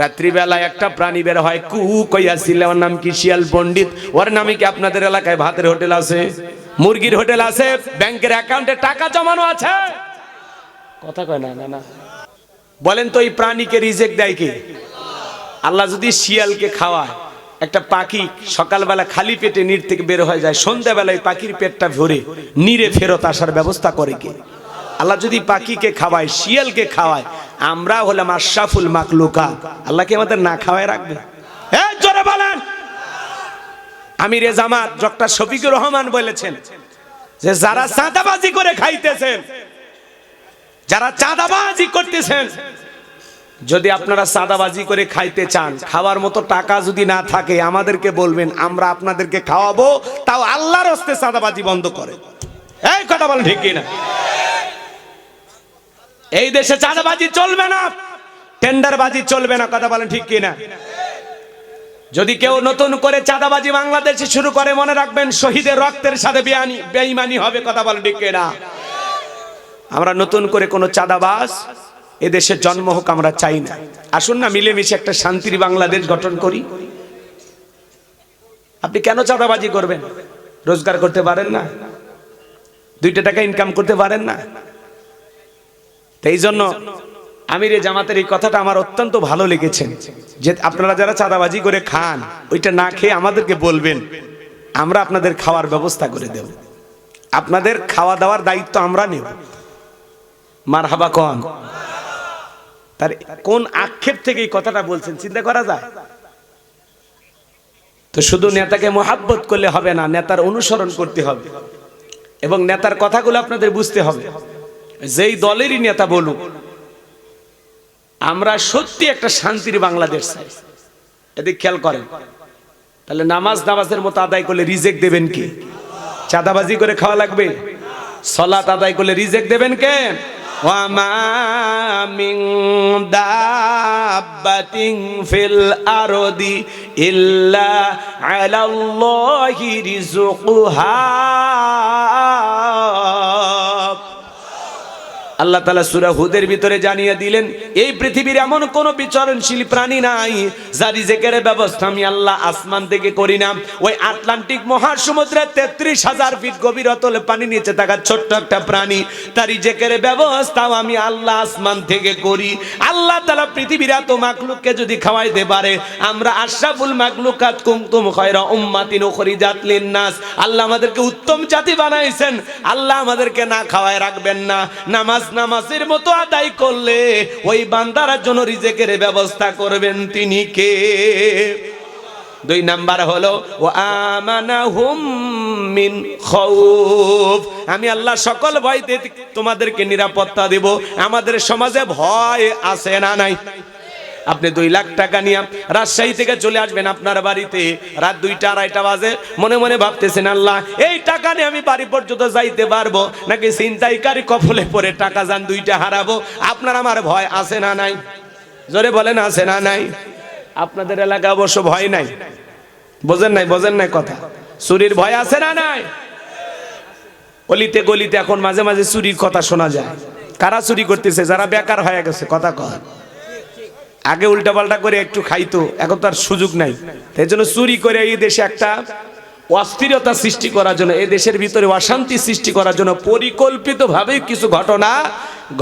রাত্রিবেলায় একটা প্রাণী বের হয়, কু কইয়াছিল, ওর নাম কি শিয়াল পণ্ডিত। ওর নামে কি আপনাদের এলাকায় ভাতের হোটেল আছে, মুরগির হোটেল আছে, ব্যাংকের অ্যাকাউন্টে টাকা জমানো আছে? কথা কয় না। না না, বলেন তো এই প্রাণীকে রিজেক্ট দেয় কি? আল্লাহ যদি শিয়ালকে খাওয়ায়, একটা পাখি সকালবেলা খালি পেটে নীর থেকে বের হয়ে যায়, সন্ধ্যাবেলায় পাখির পেটটা ভরে নীরে ফেরত আসার ব্যবস্থা করে কে? আল্লাহ যদি পাখিকে খাওয়ায়, শিয়ালকে খাওয়ায়, আমরা হলাম আশরাফুল মাখলুকাত, আল্লাহ কি আমাদের না খাওয়ায় রাখবে? জোরে বলেন। আমিরে জামাত ডক্টর শফিকুর রহমান বলেছেন যে যারা চাঁদাবাজি করে খাইতেছেন, যারা চাঁদাবাজি করতেছেন, যদি আপনারা চাঁদাবাজি করে খাইতে চান, খাওয়ার মতো টাকা যদি না থাকে আমাদেরকে বলবেন, আমরা আপনাদেরকে খাওয়াবো, তাও আল্লাহর হস্তে চাঁদাবাজি বন্ধ করে। এই কথা বলেন ঠিক কিনা? এই দেশে চাঁদাবাজি চলবে না, টেন্ডারবাজি চলবে না, কথা বলেন ঠিক কিনা? যদি কেউ নতুন করে চাঁদাবাজি বাংলাদেশে শুরু করে, মনে রাখবেন শহীদের রক্তের সাথে বেঈমানি হবে, কথা বলেন ঠিক কিনা? আমরা নতুন করে কোনো চাঁদাবাজ এদেশে জন্ম হোক আমরা চাই না। আসুন না মিলেমিশে একটা শান্তির বাংলাদেশ গঠন করি। আপনি কেন চাঁদাবাজি করবেন? রোজগার করতে পারেন না? 2 টাকা ইনকাম করতে পারেন না? এই জন্য আমিরে জামাতের এই কথাটা আমার অত্যন্ত ভালো লেগেছে, যে আপনারা যারা চাঁদাবাজি করে খান, ওইটা না খেয়ে আমাদেরকে বলবেন, আমরা আপনাদের খাওয়ার ব্যবস্থা করে দেব, আপনাদের খাওয়া দাওয়ার দায়িত্ব আমরা নেব। মারহাবা কোন? তার কোন আক্ষেপ থেকে এই কথাটা বলছেন চিন্তা করা যায়? তো শুধু নেতাকে মোহাব্বত করলে হবে না, নেতার অনুসরণ করতে হবে এবং নেতার কথাগুলো আপনাদের বুঝতে হবে। যেই দলেরই নেতা বলুক, আমরা সত্যি একটা শান্তির বাংলাদেশ চাই। এদিকে খেয়াল করেন, তাহলে নামাজের মতো আদায় করলে রিজেক্ট দেবেন কি? চাঁদাবাজি করে খাওয়া লাগবে? সালাত আদায় করলে রিজেক্ট দেবেন কে? ওয়া মা মিন দাব্বাতিন ফিল আরদি ইল্লা আলাল্লাহি রিজকুহা। আল্লাহ তাআলা সূরা হুদের ভিতরে জানিয়ে দিলেন, এই পৃথিবীর এমন কোন বিচরণশীল প্রাণী নাই যার রিজেকের ব্যবস্থা আমি আল্লাহ আসমান থেকে করি না। ওই আটলান্টিক মহাসমুদ্রের 33,000 ফিট গভীর অতল পানি নিচে থাকা ছোট্ট একটা প্রাণী, তার রিজেকের ব্যবস্থাও আমি আল্লাহ আসমান থেকে করি। আল্লাহ তাআলা পৃথিবীর এত মাখলুককে যদি খাওয়াইতে পারে, আমরা আশরাফুল মাখলুকাত কুনতুম খায়রা উম্মাতিন উখরিজাত লিন-নাস, আল্লাহ আমাদেরকে উত্তম জাতি বানাইছেন, আল্লাহ আমাদেরকে না খাওয়ায় রাখবেন না। নামাজের মতো আদায় করলে ওই বান্দার জন্য রিজেকের ব্যবস্থা করবেন তিনি কে? 2 নাম্বার হলো ওয়া আমানাহুম মিন খাউফ, আমি আল্লাহ সকল ভয় থেকে তোমাদেরকে নিরাপত্তা দেব। আমাদের সমাজে ভয় আছে না নাই? আপনি 2 লাখ টাকা নিয়ে রাজশাহী থেকে চলে আসবেন আপনার বাড়িতে, রাত 2টা 2:30 বাজে, মনে মনে ভাবতেছেন, আল্লাহ এই টাকা নিয়ে আমি বাড়ি পর্যন্ত যাইতে পারবো নাকি ছিনতাইকারী কফলে পড়ে টাকা যান 2টা হারাবো? আপনার আমার ভয় আছে না নাই? জোরে বলেন আছে না নাই? আপনাদের এলাকা অবশ্য ভয় নাই, বোঝেন নাই কথা। চুরির ভয় আছে না নাই? অলিতে গলিতে এখন মাঝে মাঝে চুরির কথা শোনা যায়। কারা চুরি করতেছে? যারা বেকার হয়ে গেছে, কথা কয়। আগে উল্টাপাল্টা করে একটু খাইতো, এখন তার সুযোগ নাই। এই জন্য চুরি করে এই দেশে একটা অস্থিরতা সৃষ্টি করার জন্য, এই দেশের ভিতরে অশান্তি সৃষ্টি করার জন্য পরিকল্পিতভাবে কিছু ঘটনা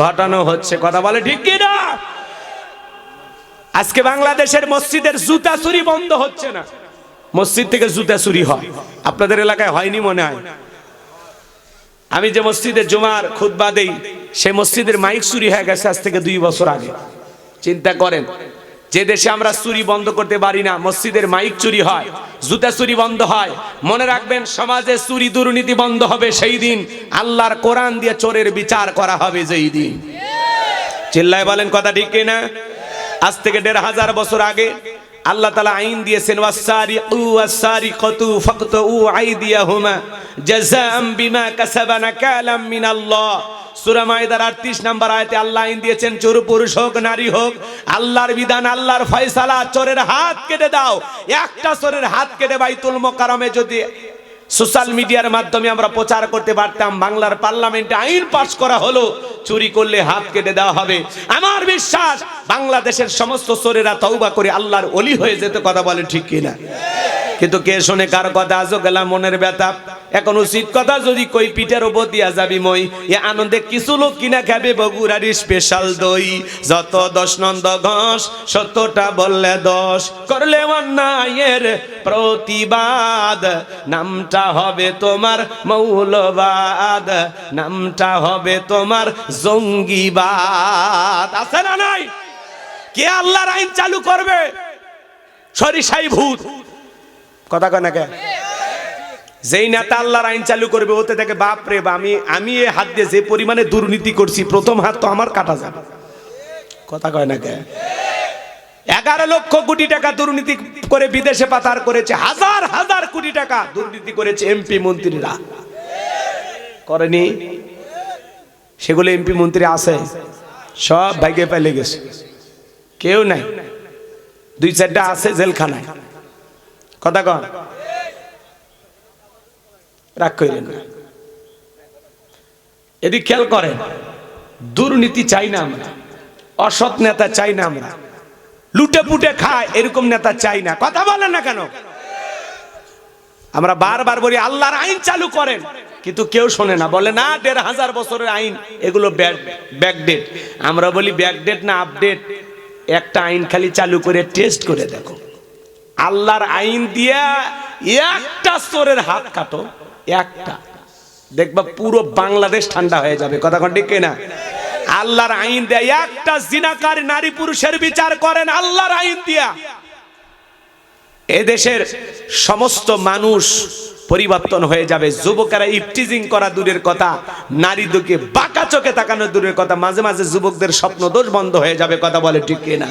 ঘটানো হচ্ছে, কথা বলে ঠিক কি না? আজকে বাংলাদেশের মসজিদের জুতা চুরি বন্ধ হচ্ছে না, মসজিদ থেকে জুতা চুরি হয়। আপনাদের এলাকায় হয়নি মনে হয়? আমি যে মসজিদে জুমার খুতবা দেই, সেই মসজিদের মাইক চুরি হয়ে গেছে আজ থেকে 2 বছর আগে। চিন্তা করেন, যে দেশে আমরা চুরি বন্ধ করতে পারি না, মসজিদের মাইক চুরি হয়, জুতা চুরি বন্ধ হয়। মনে রাখবেন, সমাজে চুরি দুর্নীতি বন্ধ হবে সেই দিন আল্লাহর কোরআন দিয়ে চোরের বিচার করা হবে যেই দিন। চিল্লায় বলেন কথা ঠিক কিনা? আজ থেকে 1500 বছর আগে আল্লাহ তাআলা আইন দিয়েছেন, ওয়াস-সারিকু ওয়াস-সারিকাতু ফাকতু আইদিয়াহুমা জাযাআম বিমা কাসাবা নাকালাম মিনাল্লাহ। সূরা মাইদার 38 নম্বর আয়াতে আল্লাহ আইন দিয়েছেন, চোর পুরুষ হোক নারী হোক, আল্লাহর বিধান, আল্লাহর ফয়সালা, চোরের হাত কেটে দাও। একটা চোরের হাত কেটে বাইতুল মুকাররমে যদি সোশ্যাল মিডিয়ার মাধ্যমে আমরা প্রচার করতে পারতাম, বাংলার পার্লামেন্টে আইন পাস করা হলো চুরি করলে হাত কেটে দেওয়া হবে। আমার বিশ্বাস বাংলাদেশের সমস্ত চোরেরা তওবা করে আল্লাহর ওলি হয়ে যেত। কথা বলে ঠিক কিনা? কিন্তু কে শোনে কার কথা? আজও গেলাম মনের ব্যথা। এখন উচিত কথা যদি কই পিঠের উপর দিয়া যাবি মই, এ আনন্দে কিছু লোক কিনা খাবে বগুড়ার স্পেশাল দই। যত 10 নন্দ ঘোষ 70টা বললে 10, করলে অন্যায়ের প্রতিবাদ, নামটা হবে তোমার মৌলবাদ, নামটা হবে তোমার জঙ্গিবাদ। আছে না নাই? কে আল্লাহর আইন চালু করবে? সরিষাই ভূত। কথা কয় না কে? যেই নেতা আল্লাহর আইন চালু করবে ওতে দেখে বাপ রে, আমি এ হাত দিয়ে যে পরিমাণে দুর্নীতি করছি, প্রথম হাত তো আমার কাটা যাবে। কথা কয় না কে? 11 লক্ষ কোটি টাকা দুর্নীতি করে বিদেশে পাচার করেছে, হাজার হাজার কোটি টাকা দুর্নীতি করেছে এমপি মন্ত্রীরা। করেনি? সেগুলো এমপি মন্ত্রী আছে, সব ভাগ্যে পেলে গেছে, কেউ নাই। 2-4টা আছে জেলখানায়। কথা কন, রাগ করেন না। এদিক খেয়াল করেন, দুর্নীতি চাই না আমরা, অসৎ নেতা চাই না আমরা, লুটে পুটে খায় এরকম নেতা চাই না। কথা বলেন না কেন? আমরা বারবার বলি আল্লাহর আইন চালু করেন, কিন্তু কেউ শোনে না, বলে না 1500 বছরের আইন, এগুলো ব্যাকডেট। আমরা বলি ব্যাকডেট না আপডেট, একটা আইন খালি চালু করে টেস্ট করে দেখো। আল্লাহর আইন দিয়া একটা চোরের হাত কাটো, একটা, দেখবা পুরো বাংলাদেশ ঠান্ডা হয়ে যাবে। কথা কোন ঠিক কিনা? আল্লাহর আইন দেয় একটা জিনাকার নারী পুরুষের বিচার করেন আল্লাহর আইন দিয়া, এদেশের সমস্ত মানুষ পরিবর্তন হয়ে যাবে। যুবকেরা ইফটিজিং করা দূরের কথা, নারীদেরকে বাঁকা চোখে তাকানো দূরের কথা, মাঝে মাঝে যুবকদের স্বপ্ন দোষ বন্ধ হয়ে যাবে। কথা বলে ঠিক কিনা?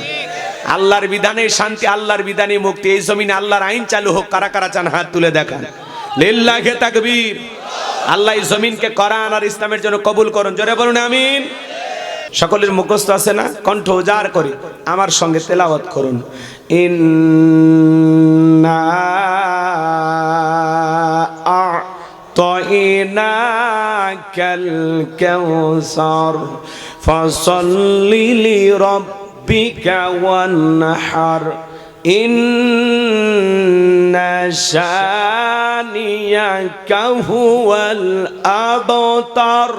আল্লাহর বিধানে শান্তি, আল্লাহর বিধানে মুক্তি। এই জমিনে আল্লাহর আইন চালু হোক। কারা কারা চান হাত তুলে দেখান। লিল্লাহি তাকবীর। আল্লাহ এই জমিনকে কোরআন আর ইসলামের জন্য কবুল করুন। জোরে বলুন আমিন। সকলের মুখস্থ আছে না? কণ্ঠ উজাড় করে আমার সঙ্গে তেলাওয়াত করুন। ইন্না আ'তাইনাকাল কাউসার ফাসাল্লি লিরাব্বিকা ওয়ানহার ইন্না শানিয়াকা হুয়াল আবতার।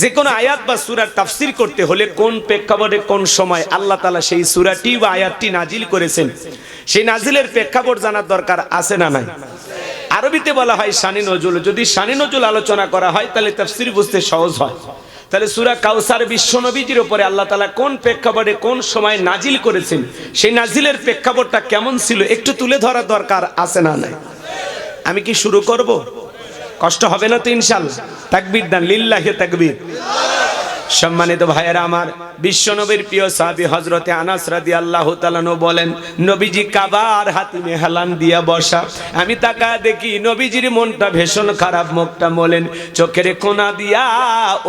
যে কোনো আয়াত বা সূরার তাফসীর করতে হলে কোন প্রেক্ষাপটে কোন সময় আল্লাহ তাআলা সেই সূরাটি বা আয়াতটি নাজিল করেছেন, সেই নাজিলের প্রেক্ষাপট জানার দরকার আছে না নাই? আরবিতে বলা হয় শানি নজুল। যদি শানি নজুল আলোচনা করা হয় তাহলে তাফসীর বুঝতে সহজ হয়। তাহলে সূরা কাউসার বিশ্ব নবীজির উপরে আল্লাহ তাআলা কোন প্রেক্ষাপটে কোন সময় নাজিল করেছেন, সেই নাজিলের প্রেক্ষাপটটা কেমন ছিল একটু তুলে ধরার দরকার আছে না নাই? আমি কি শুরু করব? কষ্ট হবে না তো ইনশাআল্লাহ? তাকবীর দেন, লিল্লাহি তাকবীর। সম্মানিত ভাইয়েরা আমার, বিশ্বনবীর প্রিয় সাহাবী হযরতে আনাস রাদিয়াল্লাহু তাআলা বলেন, নবীজি কাবার হাতিমে হেলান দিয়া বসা। আমি তাকায় দেখি নবীজির মনটা ভীষণ খারাপ, মুখটা মলিন, চোখের কোনা দিয়া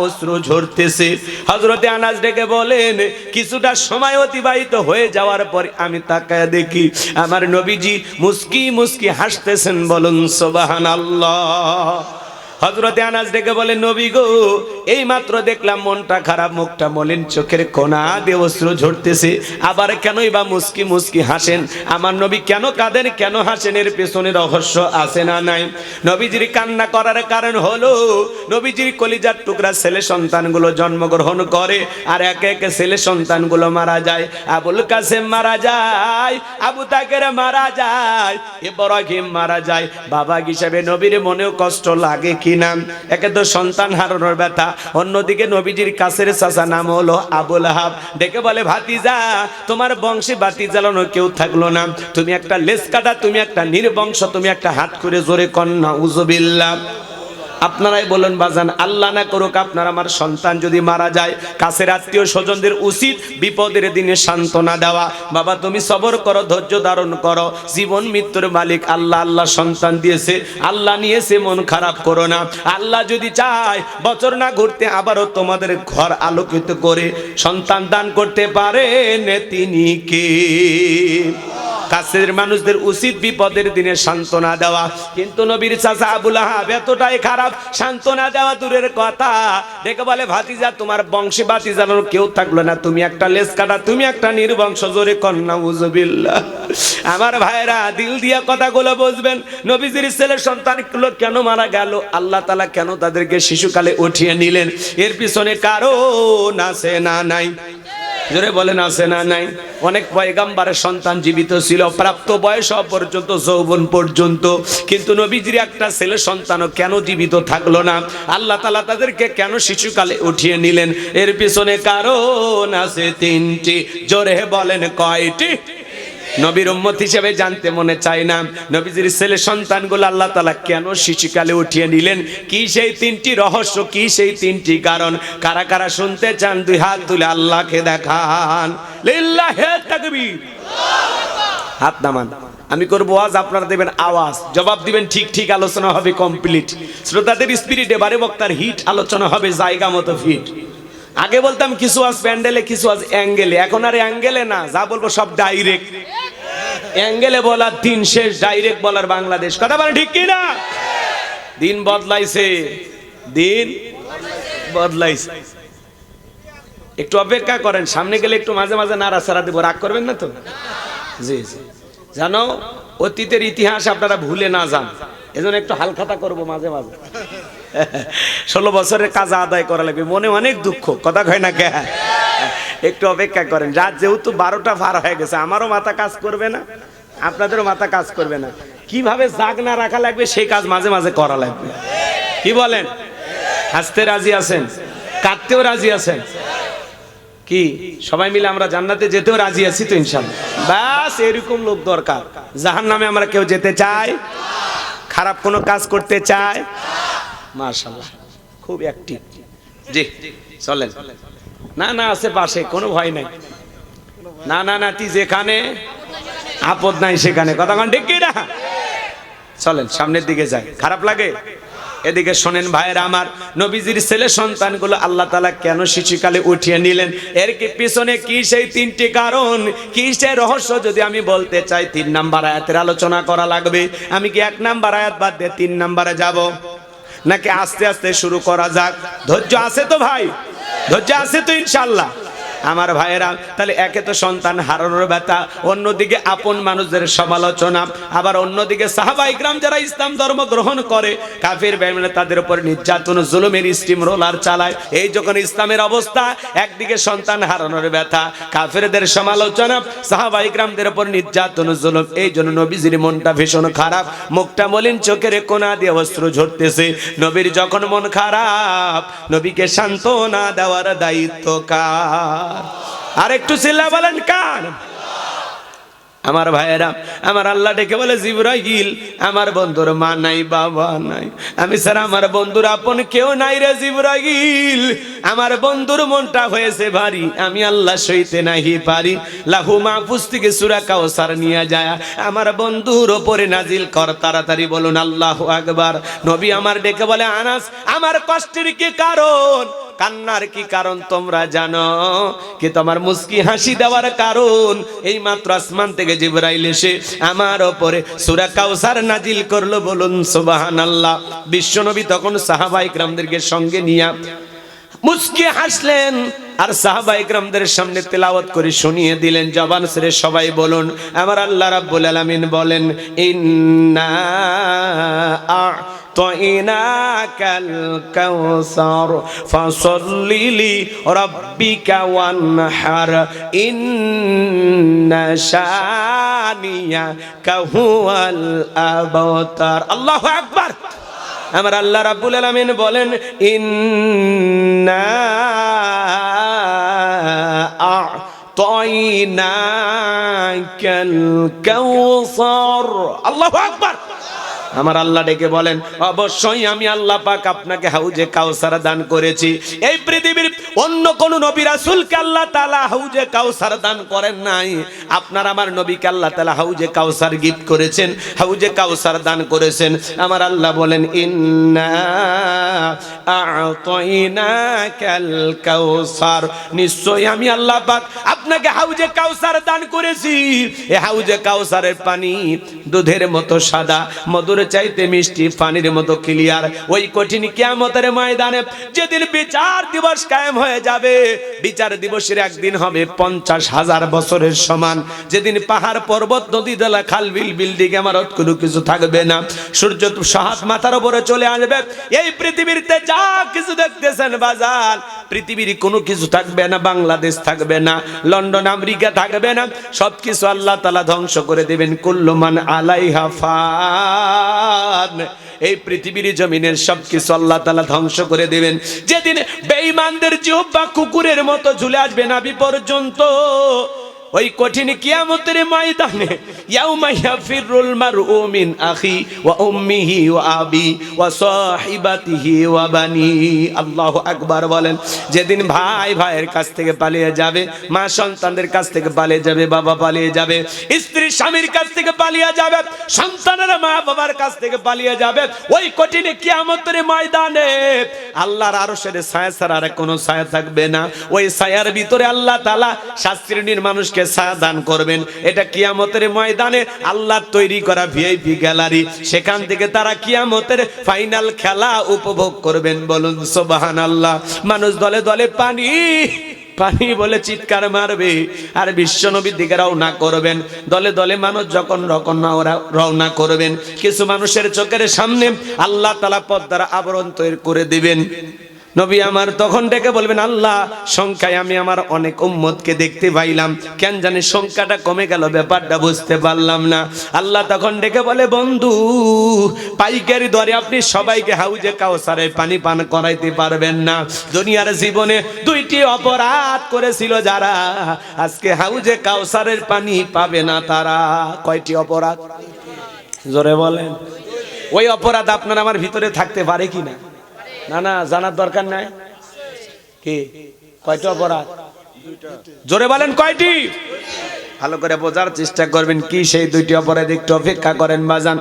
অশ্রু ঝরতেছে। হযরতে আনাস ডেকে বলেন, কিছুটা সময় অতিবাহিত হয়ে যাওয়ার পর আমি তাকায় দেখি আমার নবীজি মুস্কি মুস্কি হাসতেছেন। বলুন সুবহানাল্লাহ। হযরতে আনাস ডেকে বলে, নবী গো, এই মাত্র দেখলাম মনটা খারাপ, মুখটা মলিন, চোখের কোনা দিয়ে অশ্রু ঝরতেছে, আবার কেনই বা মুস্কি মুস্কি হাসেন? আমার নবী কেন কাঁদেন, কেন হাসেন? এর পেছনে রহস্য আছে না নাই? নবীজির কান্না করার কারণ হলো নবীজির কলিজার টুকরা ছেলে সন্তানগুলো জন্মগ্রহণ করে আর একে একে ছেলে সন্তানগুলো মারা যায়। আবুল কাসেম মারা যায়, আবু তাকের মারা যায়, ইব্রাহিম মারা যায়। বাবা হিসেবে নবীর মনেও কষ্ট লাগে কিনা? একে তো সন্তান হারানোর ব্যথা, অন্যদিকে নবীজির কাছের চাচা নাম হলো আবুল আহাব, ডেকে বলে, ভাতিজা, তোমার বংশে বাতি জ্বালানো কেউ থাকলো না, তুমি একটা লেজ কাটা, তুমি একটা নির্বংশ, তুমি একটা হাত করে জোরে কন্যা উযুবিল্লাহ। আপনারাই বলুন বাজান, আল্লাহ না করুক আপনার আমার সন্তান যদি মারা যায়, কাছের আত্মীয় স্বজনদের উচিত বিপদের দিনে সান্ত্বনা দেওয়া। বাবা তুমি সবর করো, ধৈর্য ধারণ করো, জীবন মৃত্যুর মালিক আল্লাহ। আল্লাহ সন্তান দিয়েছে, আল্লাহ নিয়েছে, মন খারাপ করো না। আল্লাহ যদি চায় বছর না ঘুরতে আবারও তোমাদের ঘর আলোকিত করে সন্তান দান করতে পারেন তিনি কে? কাছের মানুষদের উচিত বিপদের দিনে সান্ত্বনা দেওয়া, কিন্তু নবীর চাচা আবু লাহাব এতটাই খারাপ, সান্ত্বনা দেওয়া দূরের কথা, দেখে বলে ভাতিজা তোমার বংশে ভাতিজানোর কেউ থাকলো না, তুমি একটা লেজ কাটা, তুমি একটা নির্বংশ, জোরে কন্যা উজুবিল্লাহ। আমার ভাইরা দিল দিয়া কথাগুলো বুঝবেন। নবীজির ছেলে সন্তানগুলো কেন মারা গেল, আল্লাহ তাআলা কেন তাদেরকে শিশুকালে উঠিয়ে নিলেন, এর পিছনে কারণ আছে না নাই? জোরে বলেন আছে না নাই? অনেক পয়গাম্বরের সন্তান জীবিত ছিল প্রাপ্ত বয়স পর্যন্ত, যৌবন পর্যন্ত, কিন্তু নবীজির একটা ছেলে সন্তানও কেন জীবিত থাকলো না? আল্লাহ তাআলা তাদেরকে কেন শিশুকালে উঠিয়ে নিলেন? এর পিছনে কারণ আছে তিনটি। জোরে বলেন কয়টি? নবীর উম্মত হিসেবে জানতে মনে চায় না নবীজির ছেলে সন্তানগুলো আল্লাহ তাআলা কেন শিশুকালে উঠিয়ে নিলেন? কি সেই তিনটি রহস্য, কি সেই তিনটি কারণ? কারা কারা শুনতে চান দুই হাত তুলে আল্লাহকে দেখান। লিল্লাহি তাকবীর, হাত নামান। আমি করবো ওয়াজ, আপনারা দেবেন আওয়াজ, জবাব দিবেন ঠিক ঠিক, আলোচনা হবে কমপ্লিট। শ্রোতাদের স্পিরিটে বারে বক্তার হিট, আলোচনা হবে জায়গা মতো ফিট। আগে বলতাম কিছু আজ প্যান্ডেলে, কিছু আজ অ্যাঙ্গেলে, এখন আর অ্যাঙ্গেলে না, যা বলবো সব ডাইরেক্ট। অ্যাঙ্গেলে বলার দিন শেষ, ডাইরেক্ট বলার বাংলাদেশ। কথা বলেন ঠিক কি না? দিন বদলাইছে, দিন বদলাইছে। একটু অপেক্ষা করেন, সামনে গেলে একটু মাঝে মাঝে নাড়াচাড়া দেবো, রাগ করবেন না তো? জি জি, জানো অতীতের ইতিহাস আপনারা ভুলে না যান, এজন্য একটু হালখাতা করবো মাঝে মাঝে। 16 বছরের কাজ আদায় করা লাগবে, মনে অনেক দুঃখ, কথা কয় না কে? একটু অপেক্ষা করেন, রাত যেহেতু 12টা পার হয়ে গেছে, আমারও মাথা কাজ করবে না, আপনাদেরও মাথা কাজ করবে না, কিভাবে জাগ না রাখা লাগবে সেই কাজ মাঝে মাঝে করা লাগবে। কি বলেন? হাসতে রাজি আছেন, কাঁদতেও রাজি আছেন? কি সবাই মিলে আমরা জান্নাতে যেতেও রাজি আছি তো ইনশাআল্লাহ? বাস এরকম লোক দরকার। জাহান্নামে আমরা কেউ যেতে চাই? খারাপ কোনো কাজ করতে চাই? মাশাআল্লাহ, খুব অ্যাক্টিভ। জি চলেন। না না আছে পাশে, কোনো ভয় নাই। না না নাতি যেখানে আপদ নাই সেখানে, কথা কোন ঠিক কি না? চলেন সামনের দিকে যাই। খারাপ লাগে? এদিকে শোনেন ভাইরা আমার, নবীজির ছেলে সন্তানগুলো আল্লাহ তাআলা কেন শিশুকালে উঠিয়ে নিলেন, এর কি পিছনে কি সেই তিনটি কারণ, কি সেই রহস্য যদি আমি বলতে চাই, 3 নাম্বার আয়াতের আলোচনা করা লাগবে। আমি কি 1 নাম্বার আয়াত বাদ দিয়ে 3 নাম্বারে যাব, নাকি আস্তে আস্তে শুরু করা যাক? ধৈর্য আছে তো ভাই? ধৈর্য আছে তো ইনশাআল্লাহ? আমার ভাইয়েরা, তাহলে একে তো সন্তান হারানোর ব্যথা, অন্যদিকে আপন মানুষদের সমালোচনা, আবার অন্যদিকে সাহাবায়ে ইকরাম যারা ইসলাম ধর্ম গ্রহণ করে কাফির বেঈমান তাদের উপর নির্যাতন জুলুমের স্টিম রোলার চালায়। এই যখন ইসলামের অবস্থা, একদিকে সন্তান হারানোর ব্যথা, কাফিরদের সমালোচনা, সাহাবায়ে ইকরামদের উপর নির্যাতন জুলুম, এই জন্য নবীজির মনটা ভীষণ খারাপ, মুখটা মলিন, চোখের কোনা দিয়ে অশ্রু ঝরতেছে। নবীর যখন মন খারাপ, নবীকে সান্ত্বনা দেওয়ার দায়িত্ব কার? আর একটু চিল্লা বলেন কার? আমার ভাইয়েরা, আমার আল্লাহ ডেকে বলে, জিবরাইল আমার বন্ধুর মা নাই, বাবা নাই, আমি ছাড়া আমার বন্ধুর আপন কেউ নাই রে জিবরাইল। আমার বন্ধুর মনটা হয়েছে ভারী, আমি আল্লাহ সইতে নাহি পারি। লাহু মাহফুজ থেকে সূরা কাউসার নিয়ে যায় আমার বন্ধুর ওপরে নাজিল কর, তাড়াতাড়ি বলুন আল্লাহু আকবার। নবী আমার ডেকে বলে, আনাস আমার কষ্টের কি কারণ, কান্নার কি কারণ তোমরা জানো? কি তোমার মুস্কি হাসি দেওয়ার কারণ? এই মাত্র আসমান থেকে জিবরাইল এসে আমার উপরে সূরা কাউসার নাজিল করলো, বলুন সুবহানাল্লাহ। বিশ্বনবী তখন সাহাবায়ে ইকরামদেরকে সঙ্গে নিয়ে মুস্কি হাসলেন, আর সাহাবায়ে ইকরামদের সামনে তেলাওয়াত করে শুনিয়ে দিলেন। জবান ছেড়ে সবাই বলুন, আমার আল্লাহ রাব্বুল আলামিন বলেন, ইন্না আ'তাইনাকাল কাউসার ফাসাল্লি লিরাব্বিকা ওয়ানহার ইন্না শানিয়াকা হুয়াল আবতার। আল্লাহু আকবার। আমার আল্লাহ রাব্বুল আলামিন বলেন, ইন্না আ'তাইনাকাল কাউসার। আল্লাহু আকবার। আমার আল্লাহ ডেকে বলেন, অবশ্যই আমি আল্লাহ পাক আপনাকে হাউজে কাউসার দান করেছি। এই পৃথিবীর অন্য কোন নবী রাসূলকে আল্লাহ তাআলা হাউজে কাউসার দান করেন নাই। আপনার আমার নবীকে আল্লাহ তাআলা হাউজে কাউসার গিফট করেছেন, হাউজে কাউসার দান করেছেন। আমার আল্লাহ বলেন, ইন্না আ'তাইনাকাল কাউসার, নিশ্চয়ই আমি আল্লাহ পাক আপনাকে হাউজে কাউসার দান করেছি। এই হাউজে কাউসারের পানি দুধের মতো সাদা, মধুর চাইতে মিষ্টি, পানির মতো ক্লিয়ার। ওই কঠিন কিয়ামতের ময়দানে যেদিন বিচার দিবস কায়েম হয়ে যাবে, বিচার দিবসের একদিন হবে 50,000 বছরের সমান। যেদিন পাহাড় পর্বত নদী দলা খাল বিল বিল্ডিং ইমারত কোনো কিছু থাকবে না, সূর্য সাহাত মাথার উপরে চলে আসবে। এই পৃথিবীতে যা কিছু দেখতেছেন বাজার, পৃথিবীর কোনো কিছু থাকবে না, বাংলাদেশ থাকবে না, লন্ডন আমেরিকা থাকবে না, সবকিছু আল্লাহ তাআলা ধ্বংস করে দেবেন। কুল্লু মান আলাইহা ফান, এই পৃথিবীর জমিনের সবকিছু আল্লাহ তাআলা ধ্বংস করে দেবেন। যেদিন বেঈমানদের জিহ্বা কুকুরের মতো ঝুলে আসবে নাভি পর্যন্ত, ওই কঠিন কিয়ামতের ময়দানে ইয়াউমা ইয়াফিরুল মারউ মিন আখি ওয়া উম্মিহি ওয়া আবি ওয়া সাহিবাতিহি ওয়া বানি। আল্লাহু আকবার বলেন। যেদিন ভাই ভাইয়ের কাছ থেকে পালিয়ে যাবে, মা সন্তানদের কাছ থেকে পালিয়ে যাবে, বাবা পালিয়ে যাবে, স্ত্রী স্বামীর কাছ থেকে পালিয়ে যাবে, সন্তানেরা মা বাবার কাছ থেকে পালিয়ে যাবে। ওই কঠিন কিয়ামতের ময়দানে আল্লাহর আরশের ছায়া ছাড়া আর কোনো ছায়া থাকবে না। ওই ছায়ার ভিতরে আল্লাহ তাআলা 7 শ্রেণীর মানুষকে ছায়া দান করবেন। এটা কিয়ামতের ময়দানে আল্লাহর তৈরি করা ভিআইপি গ্যালারি, সেখান থেকে তারা কিয়ামতের ফাইনাল খেলা উপভোগ করবেন। বলুন সুবহানাল্লাহ। মানুষ দলে দলে পানি পানি বলে চিৎকার মারবে, আর বিশ্বনবীর দিকে রওনা করবেন। দলে দলে মানুষ যখন রওনা করবেন, কিছু মানুষের চোখের সামনে আল্লাহ তাআলা পর্দার আবরণ তৈরি করে দিবেন। নবী আমার তখন ডেকে বলবেন, আল্লাহ সংখ্যায় আমি আমার অনেক উম্মতকে দেখতে পাইলাম, কেন জানি সংখ্যাটা কমে গেল, ব্যাপারটা বুঝতে পারলাম না। আল্লাহ তখন ডেকে বলে, বন্ধু পাইকারি দরে আপনি সবাইকে হাউজে কাউসারের পানি পান করাইতে পারবেন না। দুনিয়ার জীবনে 2টি অপরাধ করেছিল যারা, আজকে হাউজে কাউসারের পানি পাবে না তারা। কয়টি অপরাধ? জোরে বলেন। ওই অপরাধ আপনার আমার ভিতরে থাকতে পারে কিনা? না না, জানার দরকার নাই। কি কয়টা অপরাধ? জোরে বলেন, কয়টি? ভালো করে বোঝার চেষ্টা করবেন কি সেই 2টি অপরাধ, একটু অপেক্ষা করেন বাজান।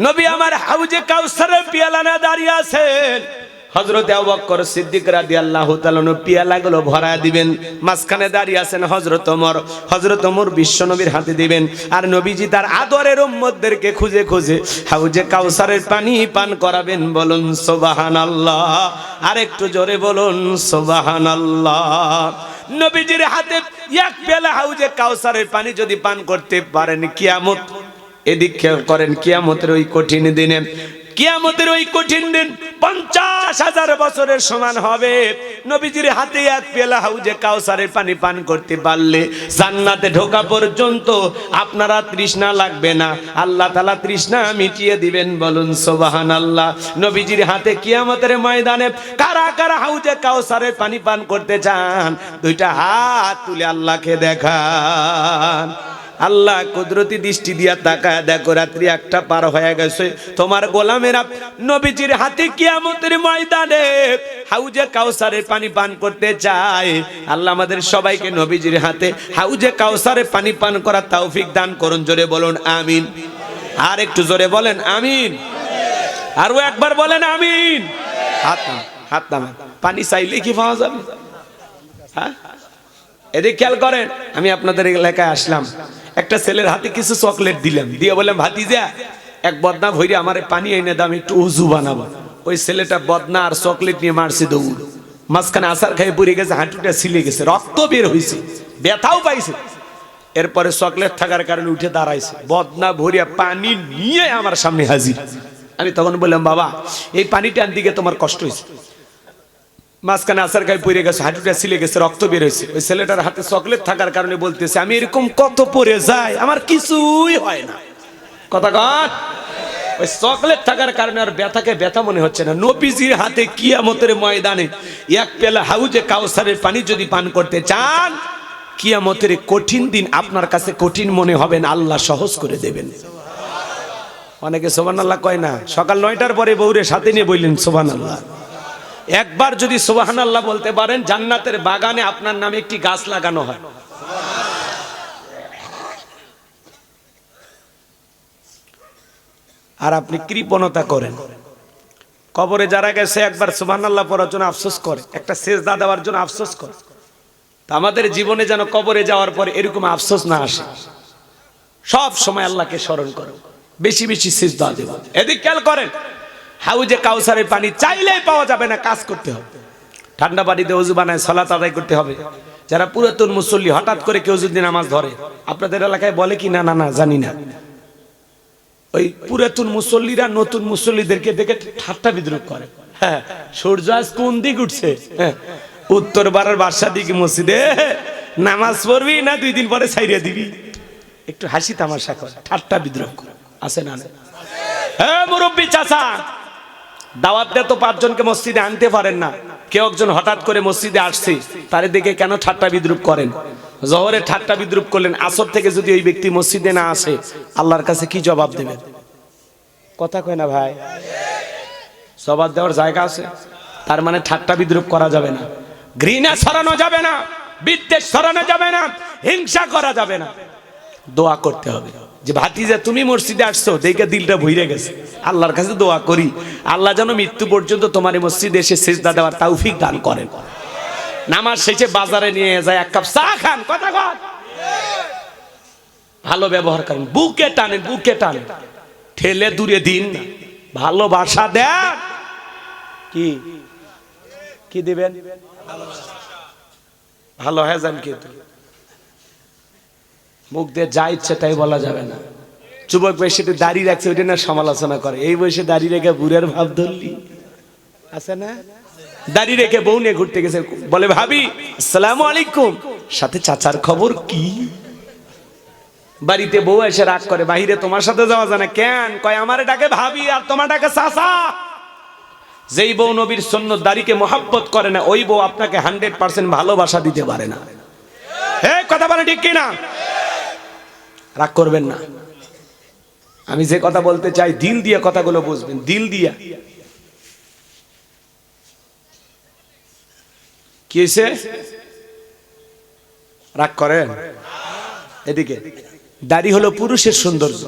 নবী আমার হাউজে কাউসারের পিয়ালা না দাঁড়িয়ে আছেন। হযরত আবু বকর সিদ্দিক রাদিয়াল্লাহু তাআলা পিয়ালাগুলো ভরায় দিবেন। মাঝখানে দাঁড়িয়ে আছেন হযরত ওমর। হযরত ওমর বিশ্বনবীর হাতে দিবেন, আর নবীজি তার আদরের উম্মতদেরকে খুঁজে খুঁজে হাউজে কাউসারের পানি পান করাবেন। বলুন সুবহানাল্লাহ। আর একটু জোরে বলুন সুবহানাল্লাহ। নবীজির হাতে এক পেয়ালা হাউজে কাউসারের পানি যদি পান করতে পারেন, কিয়ামত, এদিক খেয়াল করেন, কিয়ামতের ওই কঠিন দিনে, কিয়ামতের ওই কঠিন দিন 50,000 বছরের সমান হবে। নবীজির হাতে এক পেয়ালা হাউজে কাউসারের পানি পান করতে পারলে জান্নাতে ঢোকা পর্যন্ত আপনারা তৃষ্ণা লাগবে না, আল্লাহ তাআলা তৃষ্ণা মিটিয়ে দিবেন। বলুন সুবহানাল্লাহ। নবীজির হাতে কিয়ামতের ময়দানে কারা কারা হাউজে কাউসারের পানি পান করতে চান, 2টা হাত তুলে আল্লাহকে দেখান। আল্লাহ কুদরতি দৃষ্টি দিয়া তাকায়, দেখো রাত্রি 1টা পার হয়ে গেছে, তোমার গোলামেরা নবীজির হাতে কিয়ামতের ময়দানে হাউজে কাউসারের পানি পান করতে চায়। আল্লাহ আমাদের সবাইকে নবীজির হাতে হাউজে কাউসারের পানি পান করার তৌফিক দান করুন। জোরে বলুন আমিন। আর একটু জোরে বলেন আমিন। আরো একবার বলেন আমিন। হাত নামান। পানি চাইলে কি পাওয়া যাবে? হ্যাঁ, এদিকে খেয়াল করেন। আমি আপনাদের এলাকায় আসলাম, একটা ছেলের হাতে কিছু চকলেট দিলাম, দিয়ে বললাম, ভাতিজা এক বদনা ভইরে আমারে পানি এনে দাও, আমি একটু উজু বানাবো। ওই ছেলেটা বদনা আর চকলেট নিয়ে মারছে দৌড়। মাঝখানে আসার খাই পড়ে গেছে, হাঁটুটা ছিলে গেছে, রক্ত বের হয়েছে, ব্যথাও পাইছে। এরপরে চকলেট থাকার কারণে উঠে দাঁড়াইছে, বদনা ভরিয়া পানি নিয়ে আমার সামনে হাজির। আমি তখন বললাম, বাবা এই পানিটার দিকে তোমার কষ্ট হয়েছে। মাঝখানে আসার গায়ে পড়ে গেছে, হাঁটুটা ছিলে গেছে, রক্ত বের হয়েছে। ওই ছেলেটার হাতে চকলেট থাকার কারণে বলতেছে, আমি এরকম কত পড়ে যাই, আমার কিছুই হয় না। কথা কন, ওই চকলেট থাকার কারণে আর ব্যথাকে ব্যথা মনে হচ্ছে না। নবীজির হাতে কিয়ামতের ময়দানে এক পেলা হাউজে কাউসারের পানি যদি পান করতে চান, কিয়ামতের কঠিন দিন আপনার কাছে কঠিন মনে হবে না, আল্লাহ সহজ করে দেবেন। অনেকে সুবহানাল্লাহ কয় না, সকাল 9টার পরে বউরে সাথে নিয়ে বললেন সুবহানাল্লাহ। একবার যদি সুবহানাল্লাহ বলতে পারেন, জান্নাতের বাগানে আপনার নামে একটি গাছ লাগানো হয়। আর আপনি কৃপণতা করেন, কবরে যারা গেছে একবার সুবহানাল্লাহ পড়ার জন্য আফসোস করে, একটা সেজদা দেওয়ার জন্য আফসোস করে। তা আমাদের জীবনে যেন কবরে যাওয়ার পরে এরকম আফসোস না আসে, সব সময় আল্লাহকে স্মরণ করো, বেশি বেশি সিজদা দেব। এদিক খেয়াল করেন, হাউজে কাউসারের পানি চাইলেই পাওয়া যাবে না, কাজ করতে হবে। ঠান্ডা পানিতে ওযু বানায় সালাত আদায় করতে হবে। যারা পুরাতন মুসল্লি, হঠাৎ করে কেউ যদি নামাজ ধরে, আপনাদের এলাকায় বলে কি না না না জানি না, ওই পুরাতন মুসল্লিরা নতুন মুসল্লিদেরকে দেখে ঠাট্টা বিদ্রুপ করে। হ্যাঁ, সূর্য আজ কোন দিক উঠছে, হ্যাঁ উত্তর পাড়ার বাদশা দিকে মসজিদে নামাজ পড়বি না 2 দিন পরে ছাইড়া দিবি, একটু হাসি তামাশা করে, ঠাট্টা বিদ্রুপ করে, আছে না? হ্যাঁ মুরব্বী চাচা, দাওয়াত দিয়ে তো 5 জনকে মসজিদে আনতে পারেন না, কেউ একজন হঠাৎ করে মসজিদে আসছে, তারে দেখে কেন ঠাট্টা বিদ্রুপ করেন? জোহরে ঠাট্টা বিদ্রুপ করলেন, আসর থেকে যদি ওই ব্যক্তি মসজিদে না আসে, আল্লাহর কাছে কি জবাব দেবেন? কথা কয় না ভাই? জবাব দেওয়ার জায়গা আছে। তার মানে ঠাট্টা বিদ্রুপ করা যাবে না, ঘৃণা ছড়ানো যাবে না, বিদ্বেষ ছড়ানো যাবে না, হিংসা করা যাবে না। দোয়া করতে হবে যে ভাতিজা তুমি মসজিদে আসছো দেখে দিলটা ভইরে গেছে, আল্লাহর কাছে দোয়া করি আল্লাহ যেন মৃত্যু পর্যন্ত তোমার মসজিদে এসে সিজদা দেওয়ার তৌফিক দান করেন। নামাজ শেষে বাজারে নিয়ে যায় 1 কাপ চা খান, কথা কন, ভালো ব্যবহার করেন, বুকে টানেন, বুকে টানেন, ঠেলে দূরে দিন না, ভালোবাসা দেন। কি কি দিবেন? ভালো হয়ে যান, কিন্তু মুখ দিয়ে যা ইচ্ছে তাই বলা যাবে না। যুবক বয়সে দাড়ি রাখছে, ওইটা না সমালোচনা করে, এই বয়সে দাড়ি রেখে বুড়ের ভাব ধরলি, আছে না? দাড়ি রেখে বউ নিয়ে ঘুরতে গেছে, বলে ভাবি আসসালামু আলাইকুম, সাথে চাচার খবর কি? বাড়িতে বউ এসে রাগ করে, বাহিরে তোমার সাথে যাওয়া যায় না কেন? কয় আমারে ডাকে ভাবি আর তোমার ডাকে চাচা। যেই বউ নবীর সুন্নত দাড়িকে মহব্বত করে না, ওই বউ আপনাকে 100% ভালোবাসা দিতে পারে না। এই কথা বলে ঠিক কিনা? রাগ করবেন না, আমি যে কথা বলতে চাই দিল দিয়ে কথাগুলো বুঝবেন, দিল দিয়া। কি হয়েছে? রাগ করেন? এদিকে দাড়ি হলো পুরুষের সৌন্দর্য,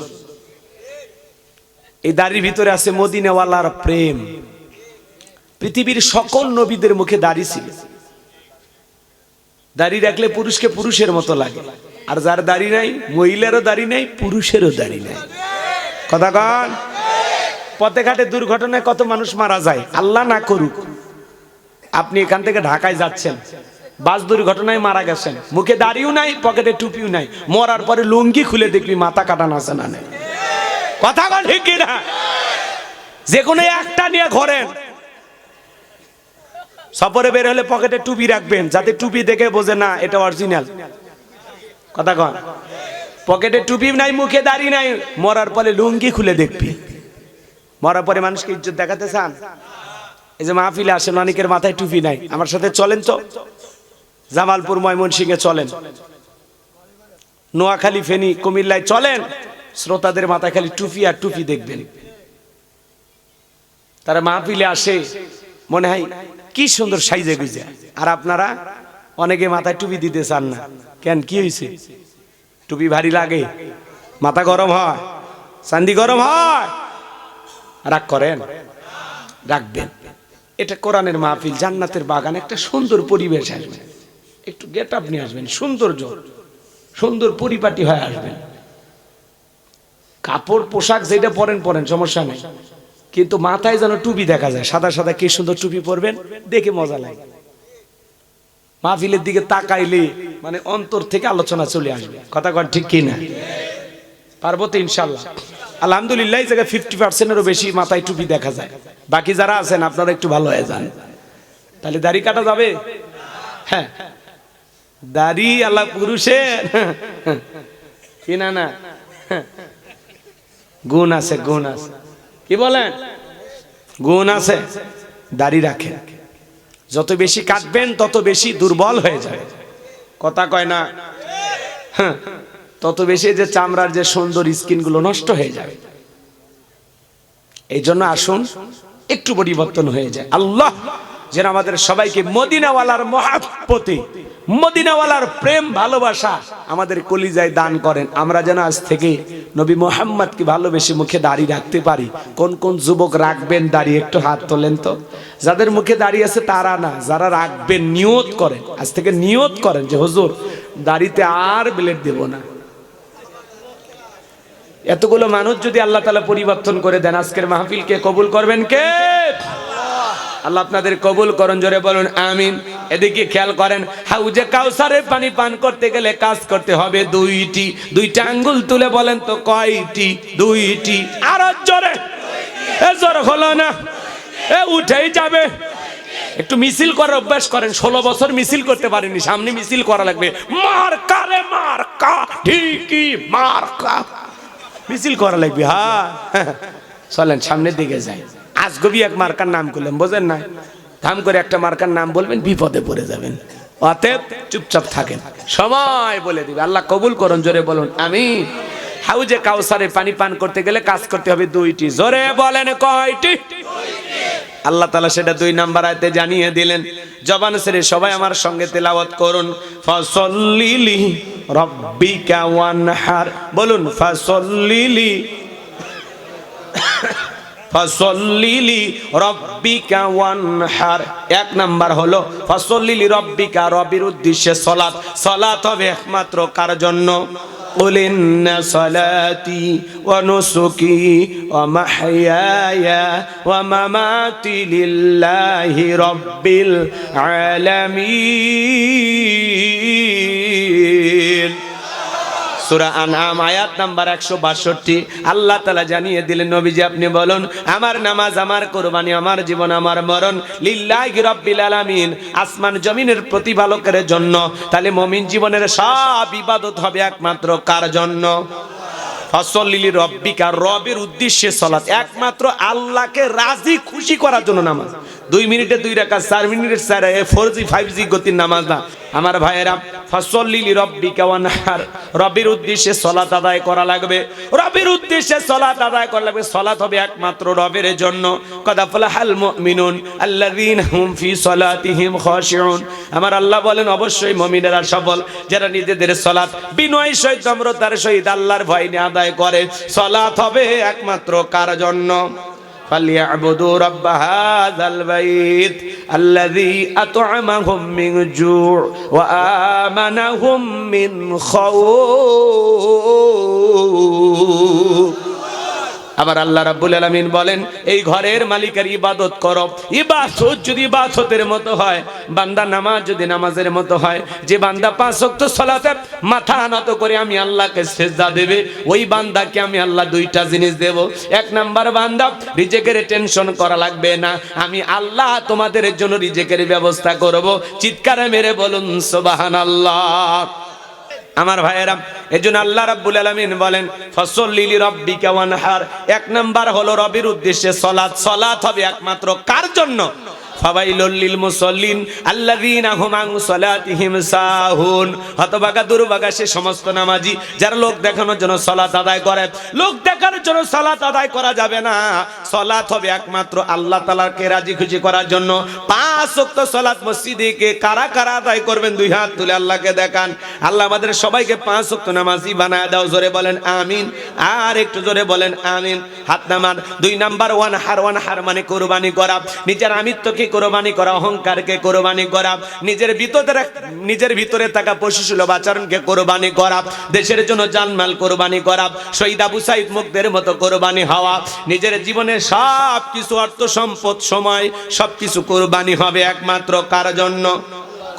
এই দাড়ির ভিতরে আছে মদিনাওয়ালার প্রেম। পৃথিবীর সকল নবীদের মুখে দাড়ি ছিল, দাড়ি রাখলে পুরুষকে পুরুষের মতো লাগে। আর যার দাড়ি নাই, মহিলারও দাড়ি নাই, পুরুষেরও দাড়ি নাই, কথা কন। পথে ঘাটে দুর্ঘটনায় কত মানুষ মারা যায়, আল্লাহ না করুক। আপনি এখান থেকে ঢাকায় যাচ্ছেন, বাস দুর্ঘটনায় মারা গেছেন, মুখে দাড়িও নাই, পকেটে টুপিও নাই, মরার পরে লুঙ্গি খুলে দেখবি মাথা কাটানো আছে না নেই, কথা কন ঠিক কিনা? যে কোনো একটা নিয়ে ঘোরেন, সফরে বের হলে পকেটে টুপি রাখবেন, যাতে টুপি দেখে বোঝে না এটা অরিজিনাল, কথা কন। পকেটে টুপি নাই, মুখে দাড়ি নাই, মরার পরে লুঙ্গি খুলে দেখবি। মরার পরে মানুষকে ইজ্জত দেখাতে চান? এই যে মাহফিলে আসেন, অনেকের মাথায় টুপি নাই, আমার সাথে চলেন তো, জামালপুর ময়মনসিংহে চলেন, নোয়াখালী ফেনী কুমিল্লায় চলেন, শ্রোতাদের মাথায় খালি টুপি আর টুপি দেখবেন। তারা মাহফিলে আসে, মনে হয় কি সুন্দর সাইজে গুজে, আর আপনারা অনেকে মাথায় টুপি দিতে চান না কেন? কি হয়েছে? টুপি ভারী লাগে, মাথা গরম হয়, চান্দি গরম হয়, রাগ করেন? রাখবেন। এটা কোরআনের মাহফিল, জান্নাতের বাগান, একটা সুন্দর পরিবেশ আসবে, একটু গেট আপ নিয়ে আসবেন, সৌন্দর্য, সুন্দর পরিপাটি হয়ে আসবেন। কাপড় পোশাক যেটা পরেন পরেন, সমস্যা নেই, কিন্তু মাথায় যেন টুপি দেখা যায়, সাদা সাদা কি সুন্দর টুপি পরবেন, দেখে মজা লাগে। মাহফিলের দিকে তাকাইলে মানে অন্তর থেকে আলোচনা চলে আসবে, কথা কন ঠিক কিনা? পারবো তো ইনশাল্লাহ। আলহামদুলিল্লাহ, এই জায়গায় 50%-এরও বেশি মাথায় টুপি দেখা যায়। বাকি যারা আছেন আপনারা একটু ভালো হয়ে যান, তাহলে দাড়ি কাটা যাবে। হ্যাঁ, দাড়ি আল্লাহ পুরুষের কি না না গুণ আছে, গুণ আছে, কি বলেন? গুণ আছে। দাড়ি রাখেন, যত বেশি কাটবেন তত বেশি দুর্বল হয়ে যায়, কথা কয় না? হ্যাঁ, তত বেশি যে চামড়ার যে সুন্দর স্কিন গুলো নষ্ট হয়ে যাবে। এই জন্য আসুন একটু পরিবর্তন হয়ে যায়। আল্লাহ যেন আমাদের সবাইকে মদিনাওয়ালার মহাব্বতে, মদিনাওয়ালার প্রেম ভালোবাসা আমাদের কলিজায় দান করেন। আমরা যেন আজ থেকে নবী মুহাম্মদকে ভালোবেসে মুখে দাড়ি রাখতে পারি। কোন কোন যুবক রাখবেন দাড়ি, একটু হাত তোলেন তো। যাদের মুখে দাড়ি আছে তারা না, যারা রাখবেন নিয়ত করেন, আজ থেকে নিয়ত করেন যে হুজুর দাড়িতে আর ব্লেড দেব না। এতগুলো মানুষ যদি আল্লাহ তাআলা পরিবর্তন করে দেন, আজকের মাহফিলকে কবুল করবেন কে? আল্লাহ আপনাদের কবুল করুন, জোরে বলুন আমিন। এদিকে খেয়াল করেন, হাউজে কাউসারের পানি পান করতে গেলে কাজ করতে হবে দুইটি। দুইটা আঙ্গুল তুলে বলেন তো কয়টি? দুইটি। আর জোরে, এ জোরে হলো না, এ উঠেই যাবে। একটু মিছিল করার অভ্যাস করেন। 16 বছর মিছিল করতে পারেনি, সামনে মিছিল করা লাগবে। মার্কা রে মার্কা, ঠিকই মার্কা, মিছিল করা লাগবে। হ্যাঁ চলেন সামনের দিকে যাই। আজগবি এক মার্কার নাম করলাম, বোঝেন না? ধাম করে একটা মার্কার নাম বলবেন, বিপদে পড়ে যাবেন। অতএব চুপচাপ থাকেন, সময় বলে দিবে। আল্লাহ কবুল করুন, জোরে বলুন আমিন। হাউজে কাউসারে পানি পান করতে গেলে কাজ করতে হবে দুইটি। জোরে বলেন কয়টি? আল্লাহ তাআলা সেটা 2 নাম্বার আয়াতে জানিয়ে দিলেন। জবান ছেড়ে সবাই আমার সঙ্গে তেলাওয়াত করুন। ফাসল্লিলি রাব্বিকা ওয়ানহার, বলুন ফাসল্লিলি ফাসল্লিলি রাব্বিকা ওয়ানহার। 1 নাম্বার হলো ফাসল্লিলি রাব্বিকা, রবের উদ্দেশ্যে সালাত। সালাত হবে একমাত্র কার জন্য? قل إن صلاتي ونسكي ومحياي ومماتي لله رب العالمين। সূরা আনআম আয়াত নাম্বার 162। আল্লাহ তাআলা জানিয়ে দিলেন, নবীজি আপনি বলুন, আমার নামাজ, আমার কুরবানি, আমার জীবন, আমার মরণ লিল্লাহি রাব্বিল আলামিন, আসমান জমিনের প্রতিপালকের জন্য। তাহলে মুমিন জীবনের সব ইবাদত হবে একমাত্র কার জন্য? ফাসল্লিলি রাব্বিকা, রবের উদ্দেশ্যে সালাত, একমাত্র আল্লাহকে রাজি খুশি করার জন্য নামাজ। 2 মিনিটে 2 রাকাত, 4 মিনিটে 4, 4G 5G গতির নামাজ না আমার ভাইয়েরা। ফাসল্লিলি রাব্বিকা ওয়ানহার, রবের উদ্দেশ্যে সালাত আদায় করা লাগবে। রবের উদ্দেশ্যে সালাত আদায় করা লাগবে। সালাত হবে একমাত্র রবের জন্য। কদ আফলাহাল মুমিনুন আল্লাযীনা হুম ফি সালাতিহিম খাশিউন। আমার আল্লাহ বলেন, অবশ্যই মুমিনেরা সফল যারা নিজেদের সালাত বিনয় সহিত, নম্রতার সহিত আল্লাহর ভয় নিয়ে আদায় করে। সালাত হবে একমাত্র কার জন্য? ফালিয়াবুদু রাব্বা হাযাল বাইত আল্লাযী আত'আমাহুম মিন জু' ওয়া আমানাহুম মিন খাউফ। আবার আল্লাহ রাব্বুল আলামিন বলেন, এই ঘরের মালিকের ইবাদত করো। ইবাদত যদি ইবাদতের মতো হয়, বান্দা নামাজ যদি নামাজের মতো হয়, যে বান্দা 5 ওয়াক্ত সালাতে মাথা নত করে আমি আল্লাহকে সিজদা দেবে, ওই বান্দাকে আমি আল্লাহ 2টা জিনিস দেব। 1 নাম্বার, বান্দা রিজিকের টেনশন করা লাগবে না, আমি আল্লাহ তোমাদের জন্য রিজিকের ব্যবস্থা করব। চিৎকারে মেরে বলুন সুবহানাল্লাহ। আমার ভাইয়েরা, এজন্য আল্লাহ রাব্বুল আলামিন বলেন, ফাসল্লিলি রাব্বিকা ওয়ানহার। 1 নাম্বার হলো রবের উদ্দেশ্যে সালাত। সালাত হবে একমাত্র কার জন্য? ফাওয়াইলুল লিল মুসাল্লিন আল্লাযীনা হুম আন সালাতিহিম সাহুন। হতভাগা দুর্ভাগা সে সমস্ত নামাজি যারা লোক দেখানোর জন্য সালাত আদায় করে। লোক দেখানোর জন্য সালাত আদায় করা যাবে না। সালাত হবে একমাত্র আল্লাহ তাআলাকে রাজি খুশি করার জন্য। 5 ওয়াক্ত সালাত মসজিদে কে কারা কারা আদায় করবেন? 2 হাত তুলে আল্লাহকে দেখান। আল্লাহ আমাদের সবাইকে 5 ওয়াক্ত নামাজি বানায় দাও, জোরে বলেন আমিন। আর একটু জোরে বলেন আমিন। হাত নামান। 2 নাম্বার, ওয়ানহার। ওয়ানহার মানে কুরবানি করা। নিজের আমিত্বকে কুরবানি করা, অহংকারকে কুরবানি করা, নিজের ভিতরে থাকা পশুসুলভ আচরণকে কুরবানি করা, দেশের জন্য জানমাল কুরবানি করা, শহীদ আবু সাঈদ মুগ্ধের মতো কুরবানি হওয়া। নিজের জীবনের সব কিছু, অর্থ সম্পদ, সময়, সবকিছু কুরবানি হবে একমাত্র কার জন্য?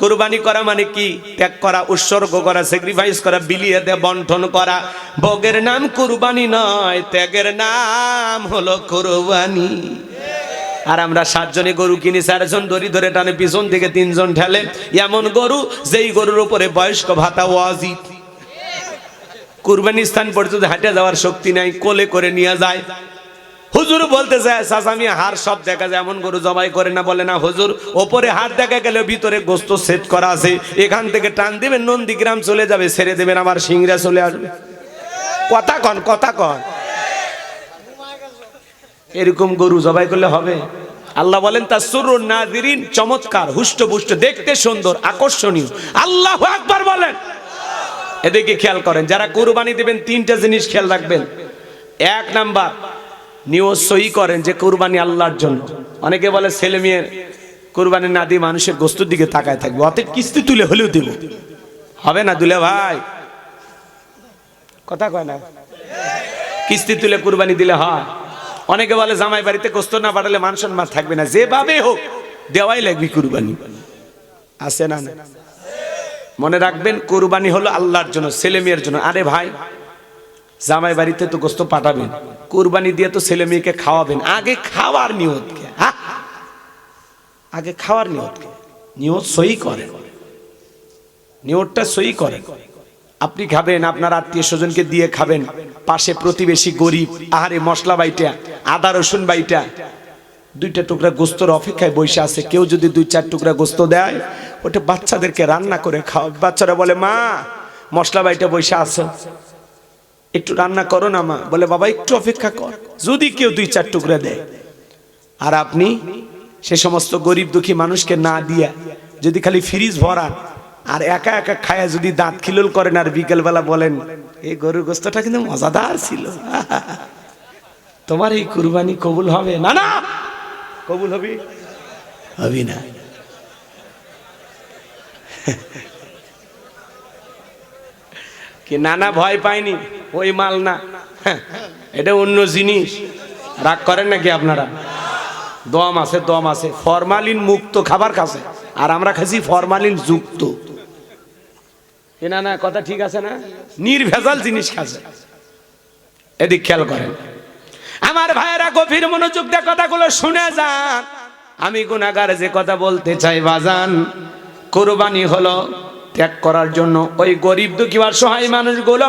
কুরবানি করা মানে কি? ত্যাগ করা, উৎসর্গ করা, স্যাক্রিফাইস করা, বিলিয়ে দিয়ে বন্টন করা। ভোগের নাম কুরবানি নয়, ত্যাগের নাম হলো কুরবানি। আর আমরা 7 জনে গরু কিনি, 4 জন দড়ি ধরে টানে, পিছন থেকে 3 জন ঠেলে। এমন গরু যেই গরুর উপরে বয়স্ক ভাতা ওয়াজিব। কুরবানি স্থান পর্যন্ত হাঁটে যাওয়ার শক্তি নাই, কোলে করে নিয়ে যায়। হুজুর বলতে চায়, চাচামি হাড় সব দেখা যায়, এমন গরু জবাই করে না। বলে না হুজুর, ওপরে হাড় দেখা গেলে ভিতরে গোস্ত সেট করা আছে, এখান থেকে টান দিবেন, নন্দীগ্রাম চলে যাবে, ছেড়ে দেবেন, আবার সিংড়া চলে আসবে। কথা কন, কথা কন। এরকম গরু জবাই করলে হবে? আল্লাহ বলেন তাসুরুন নাযিরিন, চমৎকার, হুষ্টপুষ্ট, দেখতে সুন্দর, আকর্ষণীয়। আল্লাহু আকবার বলেন। এদিকে খেয়াল করেন, যারা কুরবানি দিবেন তিনটা জিনিস খেয়াল রাখবেন। এক নাম্বার, নিয়ত সহি করেন যে কুরবানি আল্লাহর জন্য। অনেকে বলে ছেলে মেয়ে কুরবানি না দিয়ে মানুষের গোস্তের দিকে তাকায় থাকবে, অতএব কিস্তি তুলে হলেও দিব। হবে না দুলে ভাই, কথা কয় না। কিস্তি তুলে কুরবানি দিলে হয়? অনেকে বলে জামাই বাড়িতে গোস্ত না পাঠালে মান সম্মান থাকবে না, যেভাবে হোক দেওয়াই লাগবে কুরবানি। আছে না? মনে রাখবেন কুরবানি হলো আল্লাহর জন্য, ছেলে মেয়ের জন্য। আরে ভাই, জামাই বাড়িতে তো গোস্ত পাঠাবেন, কুরবানি দিয়ে তো ছেলে মেয়েকে খাওয়াবেন, আগে খাওয়ার নিয়তকে, আগে খাওয়ার নিয়তকে নিয়ত সহি করেন, নিয়তটা সহি করেন। আপনি খাবেন, আপনার আত্মীয় স্বজনকে দিয়ে খাবেন, পাশে প্রতিবেশী গরিব, আহারে মশলা বাইটা, আদা রসুন বাইটা, দুইটা টুকরা গোস্তর অপেক্ষায় বসে আছে, কেউ যদি 2-4 টুকরা গোস্ত দেয়, ওটা বাচ্চাদেরকে রান্না করে খাও। বাচ্চারা বলে মা মশলা বাইটা বসে আছো, একটু রান্না করো না মা। বলে বাবা একটু অপেক্ষা কর। যদি কেউ 2-4 টুকরা দেয়, আর আপনি সে সমস্ত গরিব দুঃখী মানুষকে না দিয়া যদি খালি ফ্রিজ ভরান আর একা একা খায়া যদি দাঁত খিলুল করেন আর বিকেলবেলা বলেন এই গরুর গোস্তটা কিন্তু মজাদার ছিল, তোমার এই কুরবানি কবুল হবে না? না কবুল হবে হবে না। কি নানা ভয় পায়নি, ওই মাল না, এটা অন্য জিনিস। রাগ করেন নাকি আপনারা? দম আছে, দম আছে, ফরমালিন মুক্ত খাবার খাচ্ছে, আর আমরা খাচ্ছি ফরমালিন যুক্ত। না না, কথা ঠিক আছে না? নির্ভেজাল জিনিস খাচ্ছে। এদিক খেয়াল করেন আমার ভাইয়েরা, গভীর মনোযোগ দিয়ে কথাগুলো শুনে যান। আমি গুনাহগার যে কথা বলতে চাই বাজান, কুরবানি হলো ত্যাগ করার জন্য। ওই গরিব দুঃখী আর সহায় মানুষগুলো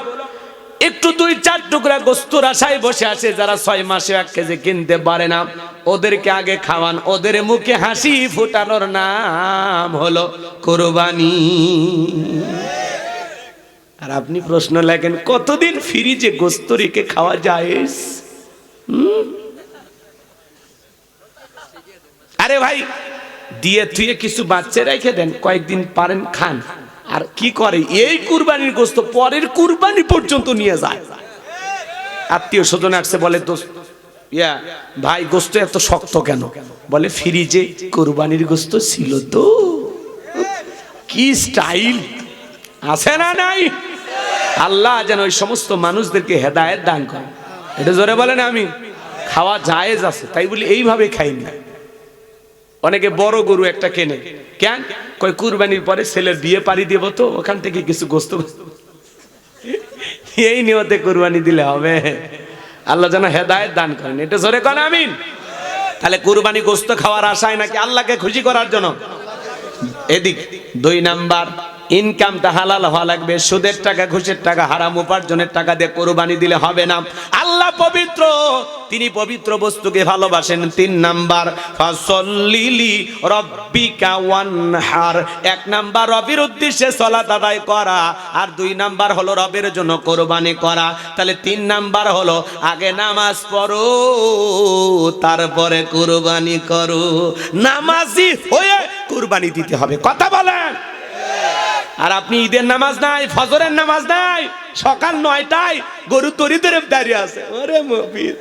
একটু 2-4 টুকরা গোস্তের আশায় বসে আছে, যারা 6 মাসে 1 কেজি কিনতে পারে না, ওদেরকে আগে খাওয়ান, ওদের মুখে হাসি ফুটানোর নাম হলো কুরবানি। আর আপনি প্রশ্ন লেখেন কতদিন ফ্রিজে গোস্ত রেখে খাওয়া যায়? আরে ভাই, দিয়ে থুয়ে কিছু বাচ্চা রেখে দেন, কয়েকদিন পারেন খান। আর কি করে, এই কুরবানির গোস্ত পরের কুরবানি পর্যন্ত নিয়ে যায়। আত্মীয় স্বজন আসছে, বলে দোস্ত ইয়া ভাই গোস্ত এত শক্ত কেন? বলে ফ্রিজে কুরবানির গোস্ত ছিল তো। কি স্টাইল আছে না নাই? আল্লাহ যেন ওই সমস্ত মানুষদেরকে হেদায়েত দান করে। এটা জোরে বলেন আমি। খাওয়া জায়েজ আছে, তাই বলি এইভাবে খাই না। অনেকে বড় গরু একটা কেনে, কেন কয় কুরবানির পরে ছেলের বিয়ে পাড়ি দেব, তো ওখান থেকে কিছু গোস্ত, এই নিয়তে কুরবানি দিলে হবে? আল্লাহ যেন হেদায়েত দান করেন। এটা জোরে কোন আমিন। তাহলে কুরবানি গোস্ত খাওয়ার আশায় নাকি আল্লাহকে খুশি করার জন্য? এদিক 2 নাম্বার, ইনকামটা হালাল হওয়া লাগবে। সুদের টাকা, ঘুষের টাকা, হারাম উপার্জনের টাকা দিয়ে কুরবানি দিলে হবে না। আল্লাহ পবিত্র, তিনি পবিত্র বস্তুকে ভালোবাসেন। 3 নাম্বার, ফাসল্লিলি রব্বিকা ওয়ানহার। 1 নাম্বার রবের উদ্দেশ্যে সালাত আদায় করা, আর 2 নাম্বার হলো রবের জন্য কুরবানি করা। তাহলে 3 নাম্বার হলো আগে নামাজ পড়ো, তারপরে কুরবানি করো। নামাজি হয়ে কুরবানি দিতে হবে, কথা বলেন। আর আপনি ঈদের নামাজ নাই, ফজরের নামাজ নাই, সকাল 9টায় গরু তরি ধরে দাঁড়িয়ে আছে। ওরে মফিজ,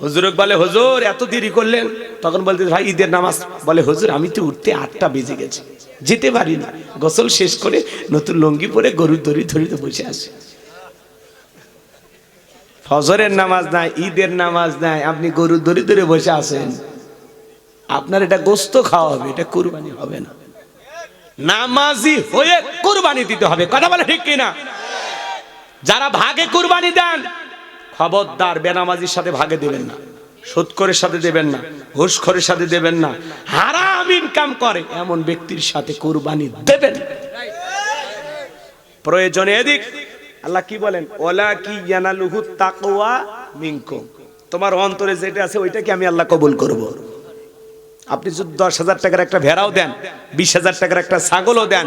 হুজুর বলে হুজুর এত দেরি করলেন, তখন বলতে ভাই ঈদের নামাজ। বলে হুজুর আমি তো উঠতে 8টা বেজে গেছে, যেতে পারি না। গোসল শেষ করে নতুন লুঙ্গি পরে গরু দড়ি ধরে বসে আছে। ফজরের নামাজ নাই, ঈদের নামাজ নাই, আপনি গরু দড়ি ধরে বসে আছেন। আপনার এটা গোস্ত খাওয়া হবে, এটা কুরবানি হবে না। নামাজি হয়ে কুরবানি দিতে হবে, কথা বলে ঠিক কিনা? যারা ভাগে কুরবানি দেন, খবরদার বেনামাজির সাথে ভাগে দেবেন না, সুদখোরের সাথে দেবেন না, ঘুষখোরের সাথে দেবেন না, হারাম ইনকাম করে এমন ব্যক্তির সাথে কুরবানি দেবেন। প্রয়োজনে এদিক আল্লাহ কি বলেন, ওলা কি ইয়ানালুহু তাকওয়া মিনকুম, তোমার অন্তরে যেটা আছে ওইটাকে আমি আল্লাহ কবুল করব। আপনি যদি 10,000 টাকার একটা ভেড়াও দেন, 20,000 টাকার একটা ছাগলও দেন,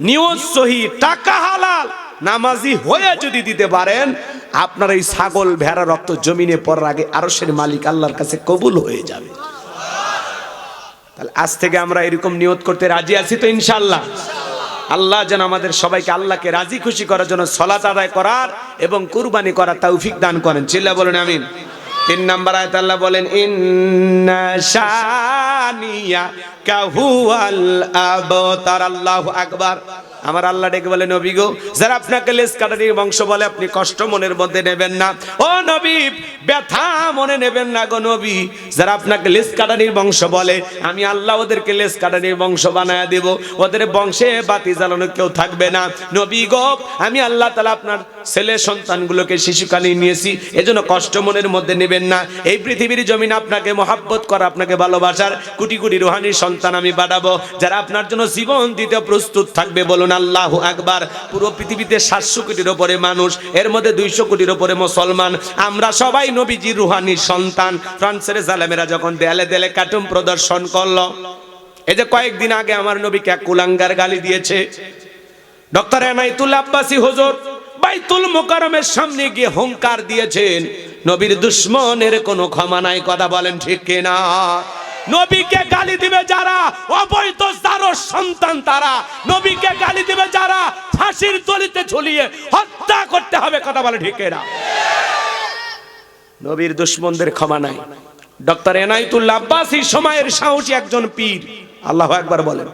নিয়ত সহি, টাকা হালাল, নামাজি হয়ে যদি দিতে পারেন, আপনার এই ছাগল ভেড়া রক্ত জমিনে পড়ার আগে আরশের মালিক আল্লাহর কাছে কবুল হয়ে যাবে। তাহলে আজ থেকে আমরা এরকম নিয়ত করতে রাজি আছি তো ইনশাআল্লাহ। আল্লাহ যেন আমাদের সবাইকে আল্লাহকে রাজি খুশি করার জন্য সালাত আদায় করার এবং কুরবানি করার তৌফিক দান করেন। চিল্লা বলেন আমিন। 3 নম্বর আয়াত আল্লাহ বলেন ইন্না শানিয়া কাহুয়াল আবতার। আল্লাহু আকবার। আমার আল্লাহ ডেকে বলে নবী গো, যারা আপনাকে লেজ কাটারির বংশ বলে আপনি কষ্ট মনের মধ্যে নেবেন না। ও নবী, ব্যথা মনে নেবেন না গো নবী। যারা আপনাকে লেজ কাটারির বংশ বলে, আমি আল্লাহ ওদেরকে লেজ কাটারির বংশ বানায় দেব। ওদের বংশে বাতি জ্বালানো কেউ থাকবে না। নবী গো, আমি আল্লাহ তাআলা আপনার ছেলে সন্তানগুলোকে শিশুকালে নিয়েছি, এজন্য কষ্ট মনের মধ্যে নেবেন না। এই পৃথিবীর জমিন আপনাকে মহব্বত করা, আপনাকে ভালোবাসার কোটি কোটি রুহানি সন্তান আমি বাড়াবো, যারা আপনার জন্য জীবন দিতে প্রস্তুত থাকবে। বলুন আল্লাহু আকবার। পুরো পৃথিবীতে 700 কোটির উপরে মানুষ, এর মধ্যে 200 কোটির উপরে মুসলমান। আমরা সবাই নবীজির রুহানি সন্তান। ফ্রান্সের জালেমেরা যখন দেয়ালে দেয়ালে কার্টুন প্রদর্শন করলো, এই যে কয়েকদিন আগে আমার নবীকে এক কুলাঙ্গার গালি দিয়েছে ডক্টর এনায়েতুল আব্বাসী হুজুর, বাইতুল মুকাররমের সামনে গিয়ে হুঙ্কার দিয়েছেন, নবীর দুশমনের কোনো ক্ষমা নাই। কথা বলেন ঠিক কিনা? নবীকে গালি দিবে যারা, অবৈধ যারো সন্তান তারা। নবীকে গালি দিবে যারা, ফাঁসির দড়িতে ঝুলিয়ে হত্যা করতে হবে। কথা বলে ঠিক কিনা? নবীর দুশমনদের ক্ষমা নাই। ডক্টর এনায়েতুল্লাহ আব্বাসী সময়ের সাহসী একজন পীর। আল্লাহু আকবার বলেন।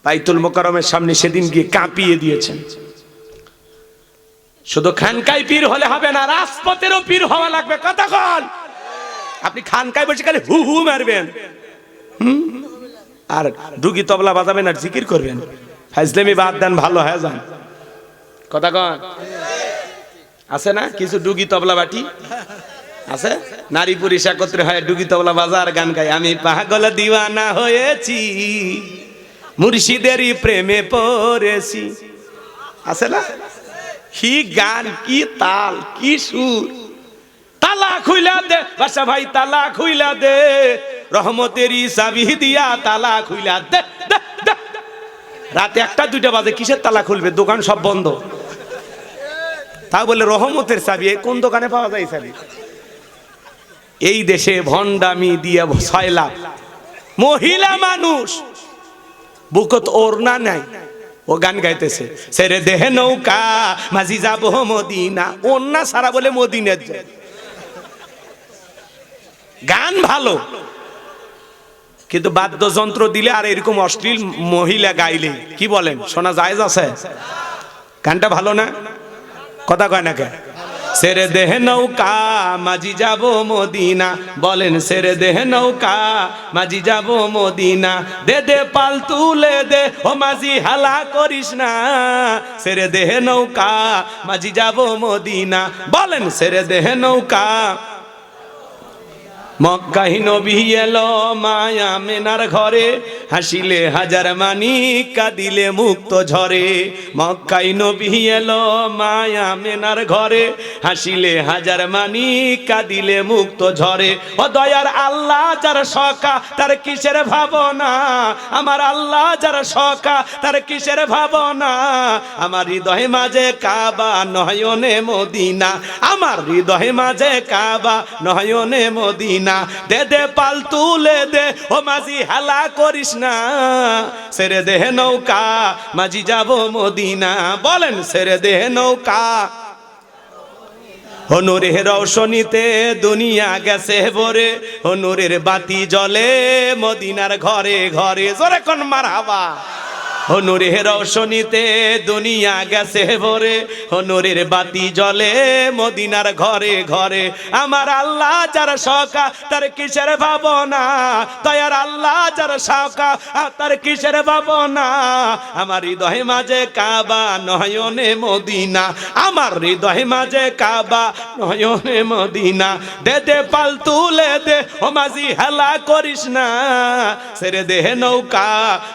বাইতুল মুকাররমের সামনে সেদিন গিয়ে কাঁপিয়ে দিয়েছেন। শুধু খানকায় পীর হলে হবে না, রাজপথেরও পীর হওয়া লাগবে। কথা বল। আপনি খানকায় বসে খালি হু হু মারবেন, আর ডুগি তবলা বাজাবেন আর জিকির করবেন, ফাজলামি বাদ দেন, ভালো হয়ে যান। কথা কন আছে না কিছু ডুগি তবলা বাটি আছে, নারী পুরুষ একত্রে হয় ডুগি তবলা বাজার গান গায়। আমি পাগল দিওয়ানা হয়েছি, মুর্শিদেরই প্রেমে পড়েছি। আছে না? কি গান, কি তাল, কি সুর। তালা খুইলা দে বাসা ভাই, তালা খুইলা দে, রহমতেরই চাবি দিয়া তালা খুইলা দে। রাতে 1টা 2টা বাজে, কিসের তালা খুলবে? দোকান সব বন্ধ। তা বলে রহমতের চাবি, কোন দোকানে পাওয়া যায় চাবি? এই দেশে ভণ্ডামি দিয়ে 6 লাখ মহিলা মানুষ বুকত ওড়না নাই, ও গান গাইতেছে, ছেড়ে দেহে নৌকা মাঝি যাবো মদিনা। ওড়না সারা বলে মদিনা যায়। গান ভালো, কিন্তু বাদ্যযন্ত্র দিলে আর এরকম অশ্লীল মহিলা গাইলে কি বলেন, শোনা জায়েজ আছে? গানটা ভালো না? কথা কয় না কে? ছেড়ে দেহে নৌকা মাঝি যাব মদিনা, বলেন ছেড়ে দেহে নৌকা মাঝি যাব মদিনা। দে দে পাল তুলে দে ও মাঝি, হালা করিস না। ছেড়ে দেহে নৌকা মাঝি যাব মদিনা, বলেন ছেড়ে দেহে নৌকা। মক্কায় নবী এলো মায়া মেনার ঘরে, হাসিলে হাজার মানি কাঁদিলে মুক্ত ঝরে। মক্কায় নবী এলো মায়া মেনার ঘরে, হাসিলে হাজার মানি কাঁদিলে মুক্ত ঝরে। ও দয়ার আল্লাহ যার সকা তার কিসের ভাবনা, আমার আল্লাহ যার সকা তার কিসের ভাবনা। আমার হৃদয় মাঝে কাবা নয়নে মদিনা, আমার হৃদয় মাঝে কাবা নয়নে মদিনা। দে দে পাল তুলে দে ও মাঝি, হালা করিস না। ছেড়ে দেহে নৌকা মাঝি যাব মদিনা, বলেন ছেড়ে দেহে নৌকা। নূরের রৌশনীতে দুনিয়া গেছে ভরে, নূরের বাতি জ্বলে মদিনার ঘরে ঘরে। জোরে কোন মারহাবা। নূরের রৌশনীতে দুনিয়া গেছে ভরে, নূরের বাতি জ্বলে মদিনার ঘরে ঘরে। আমার আল্লাহ যার সকা তার কিসের ভাবনা, দয়ার আল্লাহ যার সকা তার কিসের ভাবনা। আমার হৃদয় মাঝে কাবা নয়নে মদিনা, আমার হৃদয় মাঝে কাবা নয়নে মদিনা। দে দে পাল তুলে দে ও মাঝি, হেলা করিস না। ছেড়ে দেহে নৌকা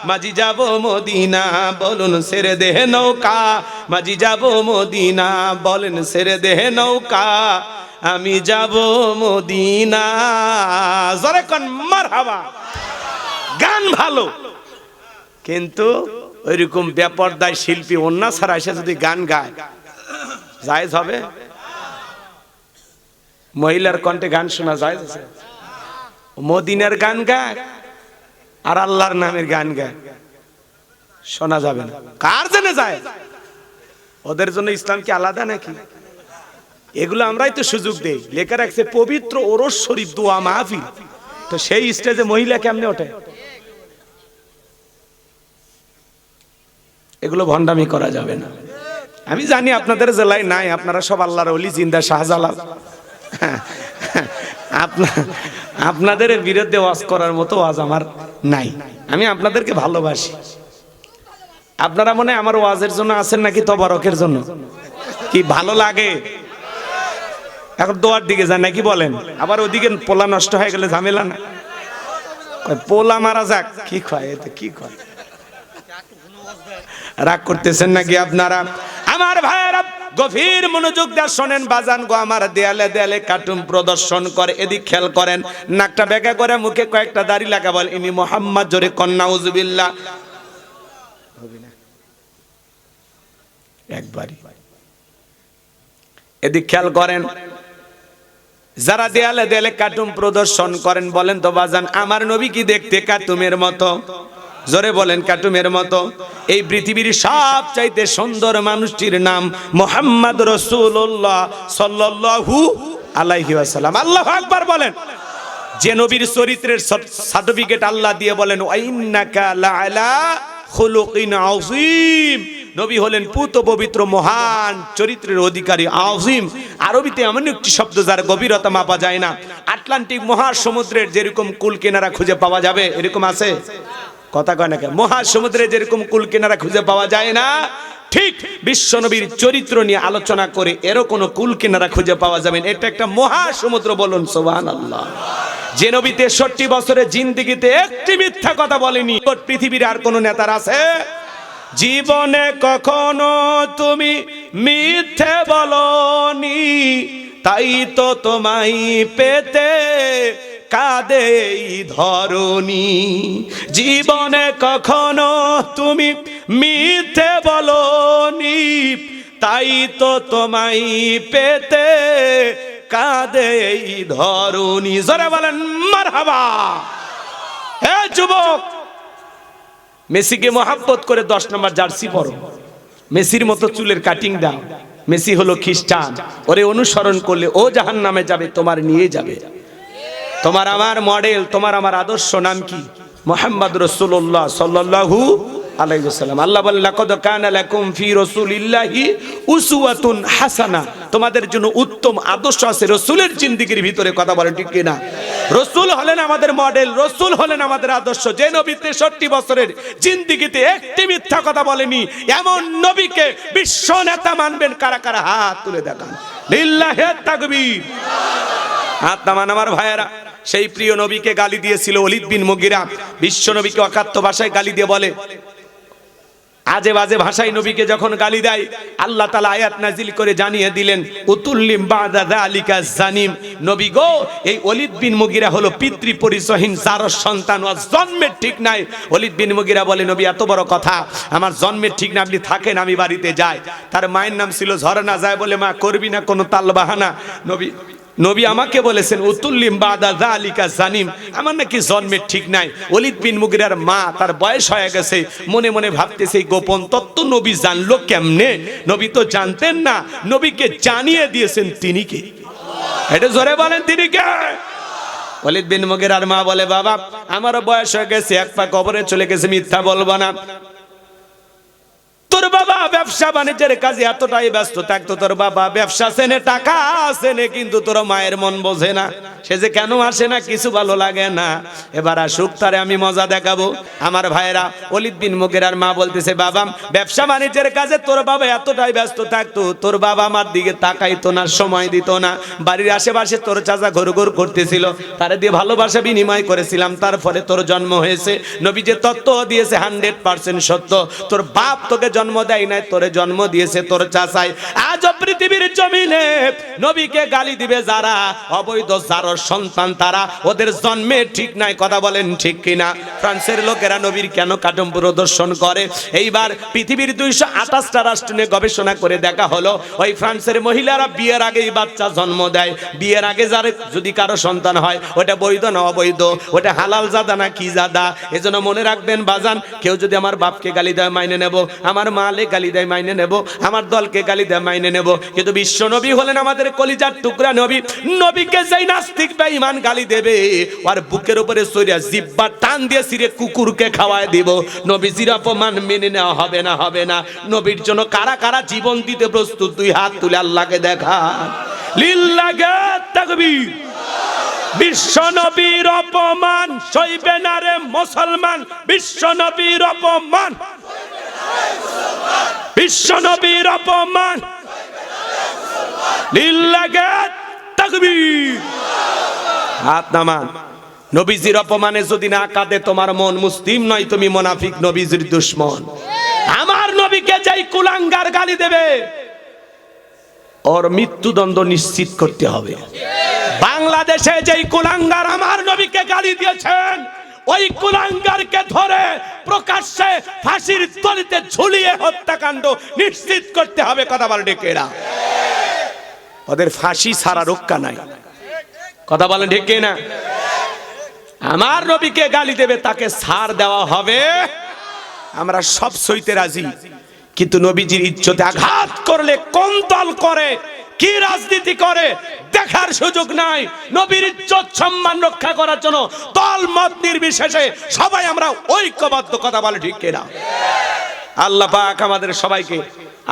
মাঝি যাব মদিনা, বলুন ছেড়ে দেহে নৌকা মাঝি যাব মদিনা, বলেন ছেড়ে দেহে নৌকা আমি যাব মদিনা। জোরে কোন মারহাবা। গান ভালো, কিন্তু ওইরকম বেপরদায় শিল্পী অন্য ছাড়া এসে যদি গান গায়, জায়েজ হবে? মহিলার কণ্ঠে গান শোনা জায়েজ আছে? মদিনার গান গায় আর আল্লাহর নামের গান গায়, শোনা যাবে না। কার জন্য যায়? ওদের জন্য ইসলাম কি আলাদা নাকি? এগুলো আমরাই তো সুযোগ দেই। লেখা রাখছে পবিত্র ওরস শরীফ দোয়া মাহফিল, তো সেই স্টেজে মহিলা কেমনে ওঠে? এগুলো ভণ্ডামি করা যাবে না। আমি জানি আপনাদের জেলায় নাই, আপনারা সব আল্লাহর ওলি, জিন্দা শাহজালাল। আপনাদের বিরুদ্ধে ওয়াজ করার মতো ওয়াজ আমার নাই। আমি আপনাদেরকে ভালোবাসি। আপনারা মনে হয় আমার ওয়াজের জন্য আছেন নাকি তবারকের জন্য? কি ভালো লাগে? এখন দোয়ার দিকে যান নাকি বলেন? আবার ওদিকে পোলা নষ্ট হয়ে গেলে ঝামেলা না? পোলা মারা যাক, কি কয় এতে, কি কয়? রাগ করতেছেন নাকি আপনারা? আমার ভাইয়েরা গভীর মনোযোগ দিয়ে শোনেন বাজান গো। আমার দেয়ালে দেয়ালে কার্টুন প্রদর্শন করে, এদিক খেয়াল করেন। নাকটা বেঁকা করে, মুখে কয়েকটা দাড়ি লাগা, বল ইনি মোহাম্মদ, জোরে কন্যা উজুবিল্লাহ। একবারই এদিক খেয়াল করেন। যারা দেয়ালে দেয়ালে কার্টুন প্রদর্শন করেন, বলেন তো বাজান আমার নবী কি দেখতে কার্টুনের মতো? জোরে বলেন কার্টুনের মতো? এই পৃথিবীর সবচাইতে সুন্দর মানুষটির নাম মুহাম্মদ রাসূলুল্লাহ সাল্লাল্লাহু আলাইহি ওয়াসাল্লাম। আল্লাহু আকবার বলেন। যে নবীর চরিত্রের সার্টিফিকেট আল্লাহ দিয়ে বলেন ওয়া ইন্নাকা লাআলা খুলুকিন আযীম। নবী হলেন পুত পবিত্র মহান চরিত্রের অধিকারী। আযীম আরবিতে এমন একটি শব্দ যার গভীরতা মাপা যায় না। আটলান্টিক মহাসমুদ্রের যেরকম কুল কিনারা খুঁজে পাওয়া যাবে, এরকম আছে? কথা কয় না কেন? মহাসমুদ্রে যেরকম কুল কিনারা খুঁজে পাওয়া যায় না, ঠিক বিশ্বনবীর চরিত্র নিয়ে আলোচনা করে এরও কোনো কুল কিনারা খুঁজে পাওয়া যাবে না। এটা একটা মহাসমুদ্র, বলুন সুবহানাল্লাহ। যে নবী 63 বছরের জিন্দেগিতে একটি মিথ্যা কথা বলেনি, পৃথিবীর আর কোন নেতার আছে? জীবনে কখনো তুমি মিথ্যে বলনি, তাই তো তোমায় পেতে কাঁদে এই ধরণী। জীবনে কখনো তুমি মিথ্যে বলনি, তাই তো তোমায় পেতে কাঁদে এই ধরণী। জোরে বলেন মারহাবা। হে যুবক, মেসিকে মহাব্বত করে 10 নম্বর জার্সি পরো, মেসির মতো চুলের কাটিং দাও। মেসি হলো খ্রিস্টান, ওরে অনুসরণ করলে ও জাহান্নামে যাবে, তোমার নিয়ে যাবে। তোমার আমার মডেল, তোমার আমার আদর্শ নাম কি? মুহাম্মদ রাসূলুল্লাহ সাল্লাল্লাহু আলাইহি ওয়াসাল্লাম। আল্লাহ বলেন লাকাদ কানা লাকুম ফি রাসূলিল্লাহি উসওয়াতুন হাসানাহ। তোমাদের জন্য উত্তম আদর্শ আছে রাসূলের জিন্দেগির ভিতরে। কথা বলেন ঠিক কি না? রাসূল হলেন আমাদের মডেল, রাসূল হলেন আমাদের আদর্শ। যে নবী 63 বছরের জিন্দেগিতে একটি মিথ্যা কথা বলেনি, এমন নবীকে বিশ্ব নেতা মানবেন কারা কারা? হাত তুলে দেখান। লিল্লাহি তাকবীর। হাত নামান আমার ভাইয়েরা। সেই প্রিয় নবীকে গালি দিয়েছিল ওলীদ বিন মুগীরা। বিশ্ব নবীকে অকাত্য ভাষায় গালি দিয়ে বলে, আজে বাজে ভাষায় নবীকে যখন গালি দেয়, আল্লাহ তাআলা আয়াত নাজিল করে জানিয়ে দিলেন উতুল্লিম বাদা যালিকা জানিম। নবী গো, এই ওলীদ বিন মুগীরা হলো পিতৃ পরিচয়হীন জারস সন্তান, ও জন্মের ঠিক নাই। ওলীদ বিন মুগীরা বলে, নবী এত বড় কথা, আমার জন্মের ঠিক না, আপনি থাকেন, আমি বাড়িতে যাই। তার মায়ের নাম ছিল ঝরনা। যায় বলে, মা করবি না কোনো তাল বাহানা। নবী আমাকে বলেছেন উতুল্লিম বাদা যালিকা জানিম, আমার নাকি জন্মের ঠিক নাই। ওলীদ বিন মুগীরার মা, তার বয়স হয়ে গেছে, মনে মনে ভাবতেছে গোপন তত্ত্ব নবী জানলো কেমনে? নবী তো জানতেন না, নবীকে জানিয়ে দিয়েছেন তিনি কে? এটা জোরে বলেন তিনি কে? ওলীদ বিন মুগীরার মা বলে, বাবা আমারও বয়স হয়ে গেছে, এক পা কবরে চলে গেছে, মিথ্যা বলবো না। তোর বাবা ব্যবসা বাণিজ্যের কাজে এতটাই ব্যস্ত থাকতো, তোর বাবা ব্যবসা চেনে, টাকা চেনে, কিন্তু তোর মায়ের মন বোঝে না। সে যে কেন আসে না, কিছু ভালো লাগে না। এবার আসুক, তারে আমি মজা দেখাবো। আমার ভাইয়েরা, ওলীদ বিন মুগীরার মা বলতেছে, বাবা ব্যবসা বাণিজ্যের কাজে তোর বাবা এতটাই ব্যস্ত থাকতো, তোর বাবা আমার দিকে তাকাইতো না, সময় দিত না। বাড়ির আশেপাশে তোর চাচা ঘুরঘুর করতেছিল, তারে দিয়ে ভালোবাসা বিনিময় করেছিলাম, তারপরে তোর জন্ম হয়েছে। নবী যে তত্ত্ব দিয়েছে 100% সত্য। তোর বাপ তোকে জন্ম জন্ম দেয় নাই, তোরে জন্ম দিয়েছে তোর চাচাই। আজও পৃথিবীর জমিনে নবীকে গালি দিবে যারা, অবৈধ যার সন্তান তারা, ওদের জন্মে ঠিক নাই। কথা বলেন ঠিক কিনা? ফ্রান্সের লোকেরা নবীর কেন কাটন প্রদর্শন করে? এইবার পৃথিবীর 228টা রাষ্ট্র নিয়ে গবেষণা করে দেখা হলো, ওই ফ্রান্সের মহিলারা বিয়ের আগেই বাচ্চা জন্ম দেয়। বিয়ের আগে যার যদি কারো সন্তান হয়, ওটা বৈধ না অবৈধ, ওটা হালাল জাদা না কি জাদা? এজন্য মনে রাখবেন বাজান, কেউ যদি আমার বাপকে গালি দেয় মাইনে নেব, আমার মালে গালি দেয় মাইনে নেব, আমার দলকে গালি দেয় মাইনে নেব, কিন্তু বিশ্ব নবী হলেন আমাদের কলিজার টুকরা নবী। নবীকে যেই নাস্তিক বেঈমান গালি দেবে, আর বুকের উপরে সরিয়া জিহ্বা টান দিয়ে সিরে কুকুরকে খাওয়ায় দিব। নবীজির অপমান মেনে নেওয়া হবে না, হবে না। নবীর জন্য কারা কারা জীবন দিতে প্রস্তুত? দুই হাত তুলে আল্লাহকে দেখা। লিল্লাহি তাকবীর। বিশ্ব নবীর অপমান সইবে না রে মুসলমান, বিশ্ব নবীর অপমান, বিশ্ব নবীর অপমান। লিল্লাহি তাকবীর। হাত নামান। নবীজির অপমানে যদি না কাঁদে তোমার মন, মুসলিম নয় তুমি মুনাফিক, নবীজির দুশমন। আমার নবীকে যেই কুলাঙ্গার গালি দেবে, ওর মৃত্যুদণ্ড নিশ্চিত করতে হবে। বাংলাদেশে যেই কুলাঙ্গার আমার নবীকে গালি দিয়েছেন, ওই কুলাঙ্গারকে ধরে প্রকাশ্যে ফাঁসির তলিতে ঝুলিয়ে হত্যাকাণ্ড নিশ্চিত করতে হবে। কথা বলে ডেকেরা, ওদের ফাঁসি ছাড়া রক্ষা নাই। কথা বলেন ঠিক না? আমার নবীকে গালি দেবে, তাকে ছাড় দেওয়া হবে। আমরা সব সইতে রাজি, কিন্তু নবীজির ইজ্জতে আঘাত করলে কোন দল করে, কি রাজনীতি করে দেখার সুযোগ নাই। নবীর ইজ্জত সম্মান রক্ষা করার জন্য দল মত নির্বিশেষে সবাই আমরা ঐক্যবদ্ধ। কথা বলে ঠিক কিনা? আল্লাহ পাক আমাদের সবাইকে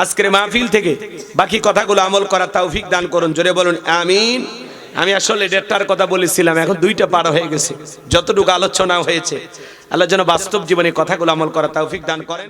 আজকের মাহফিল থেকে বাকি কথাগুলো আমল করার তৌফিক দান করুন। জোরে বলুন আমিন। আমি আসলে 1:30টার কথা বলেছিলাম, এখন 2টা পার হয়ে গেছে। যতটুকু আলোচনা হয়েছে, আল্লাহ যেন বাস্তব জীবনে কথাগুলো আমল করার তৌফিক দান করেন।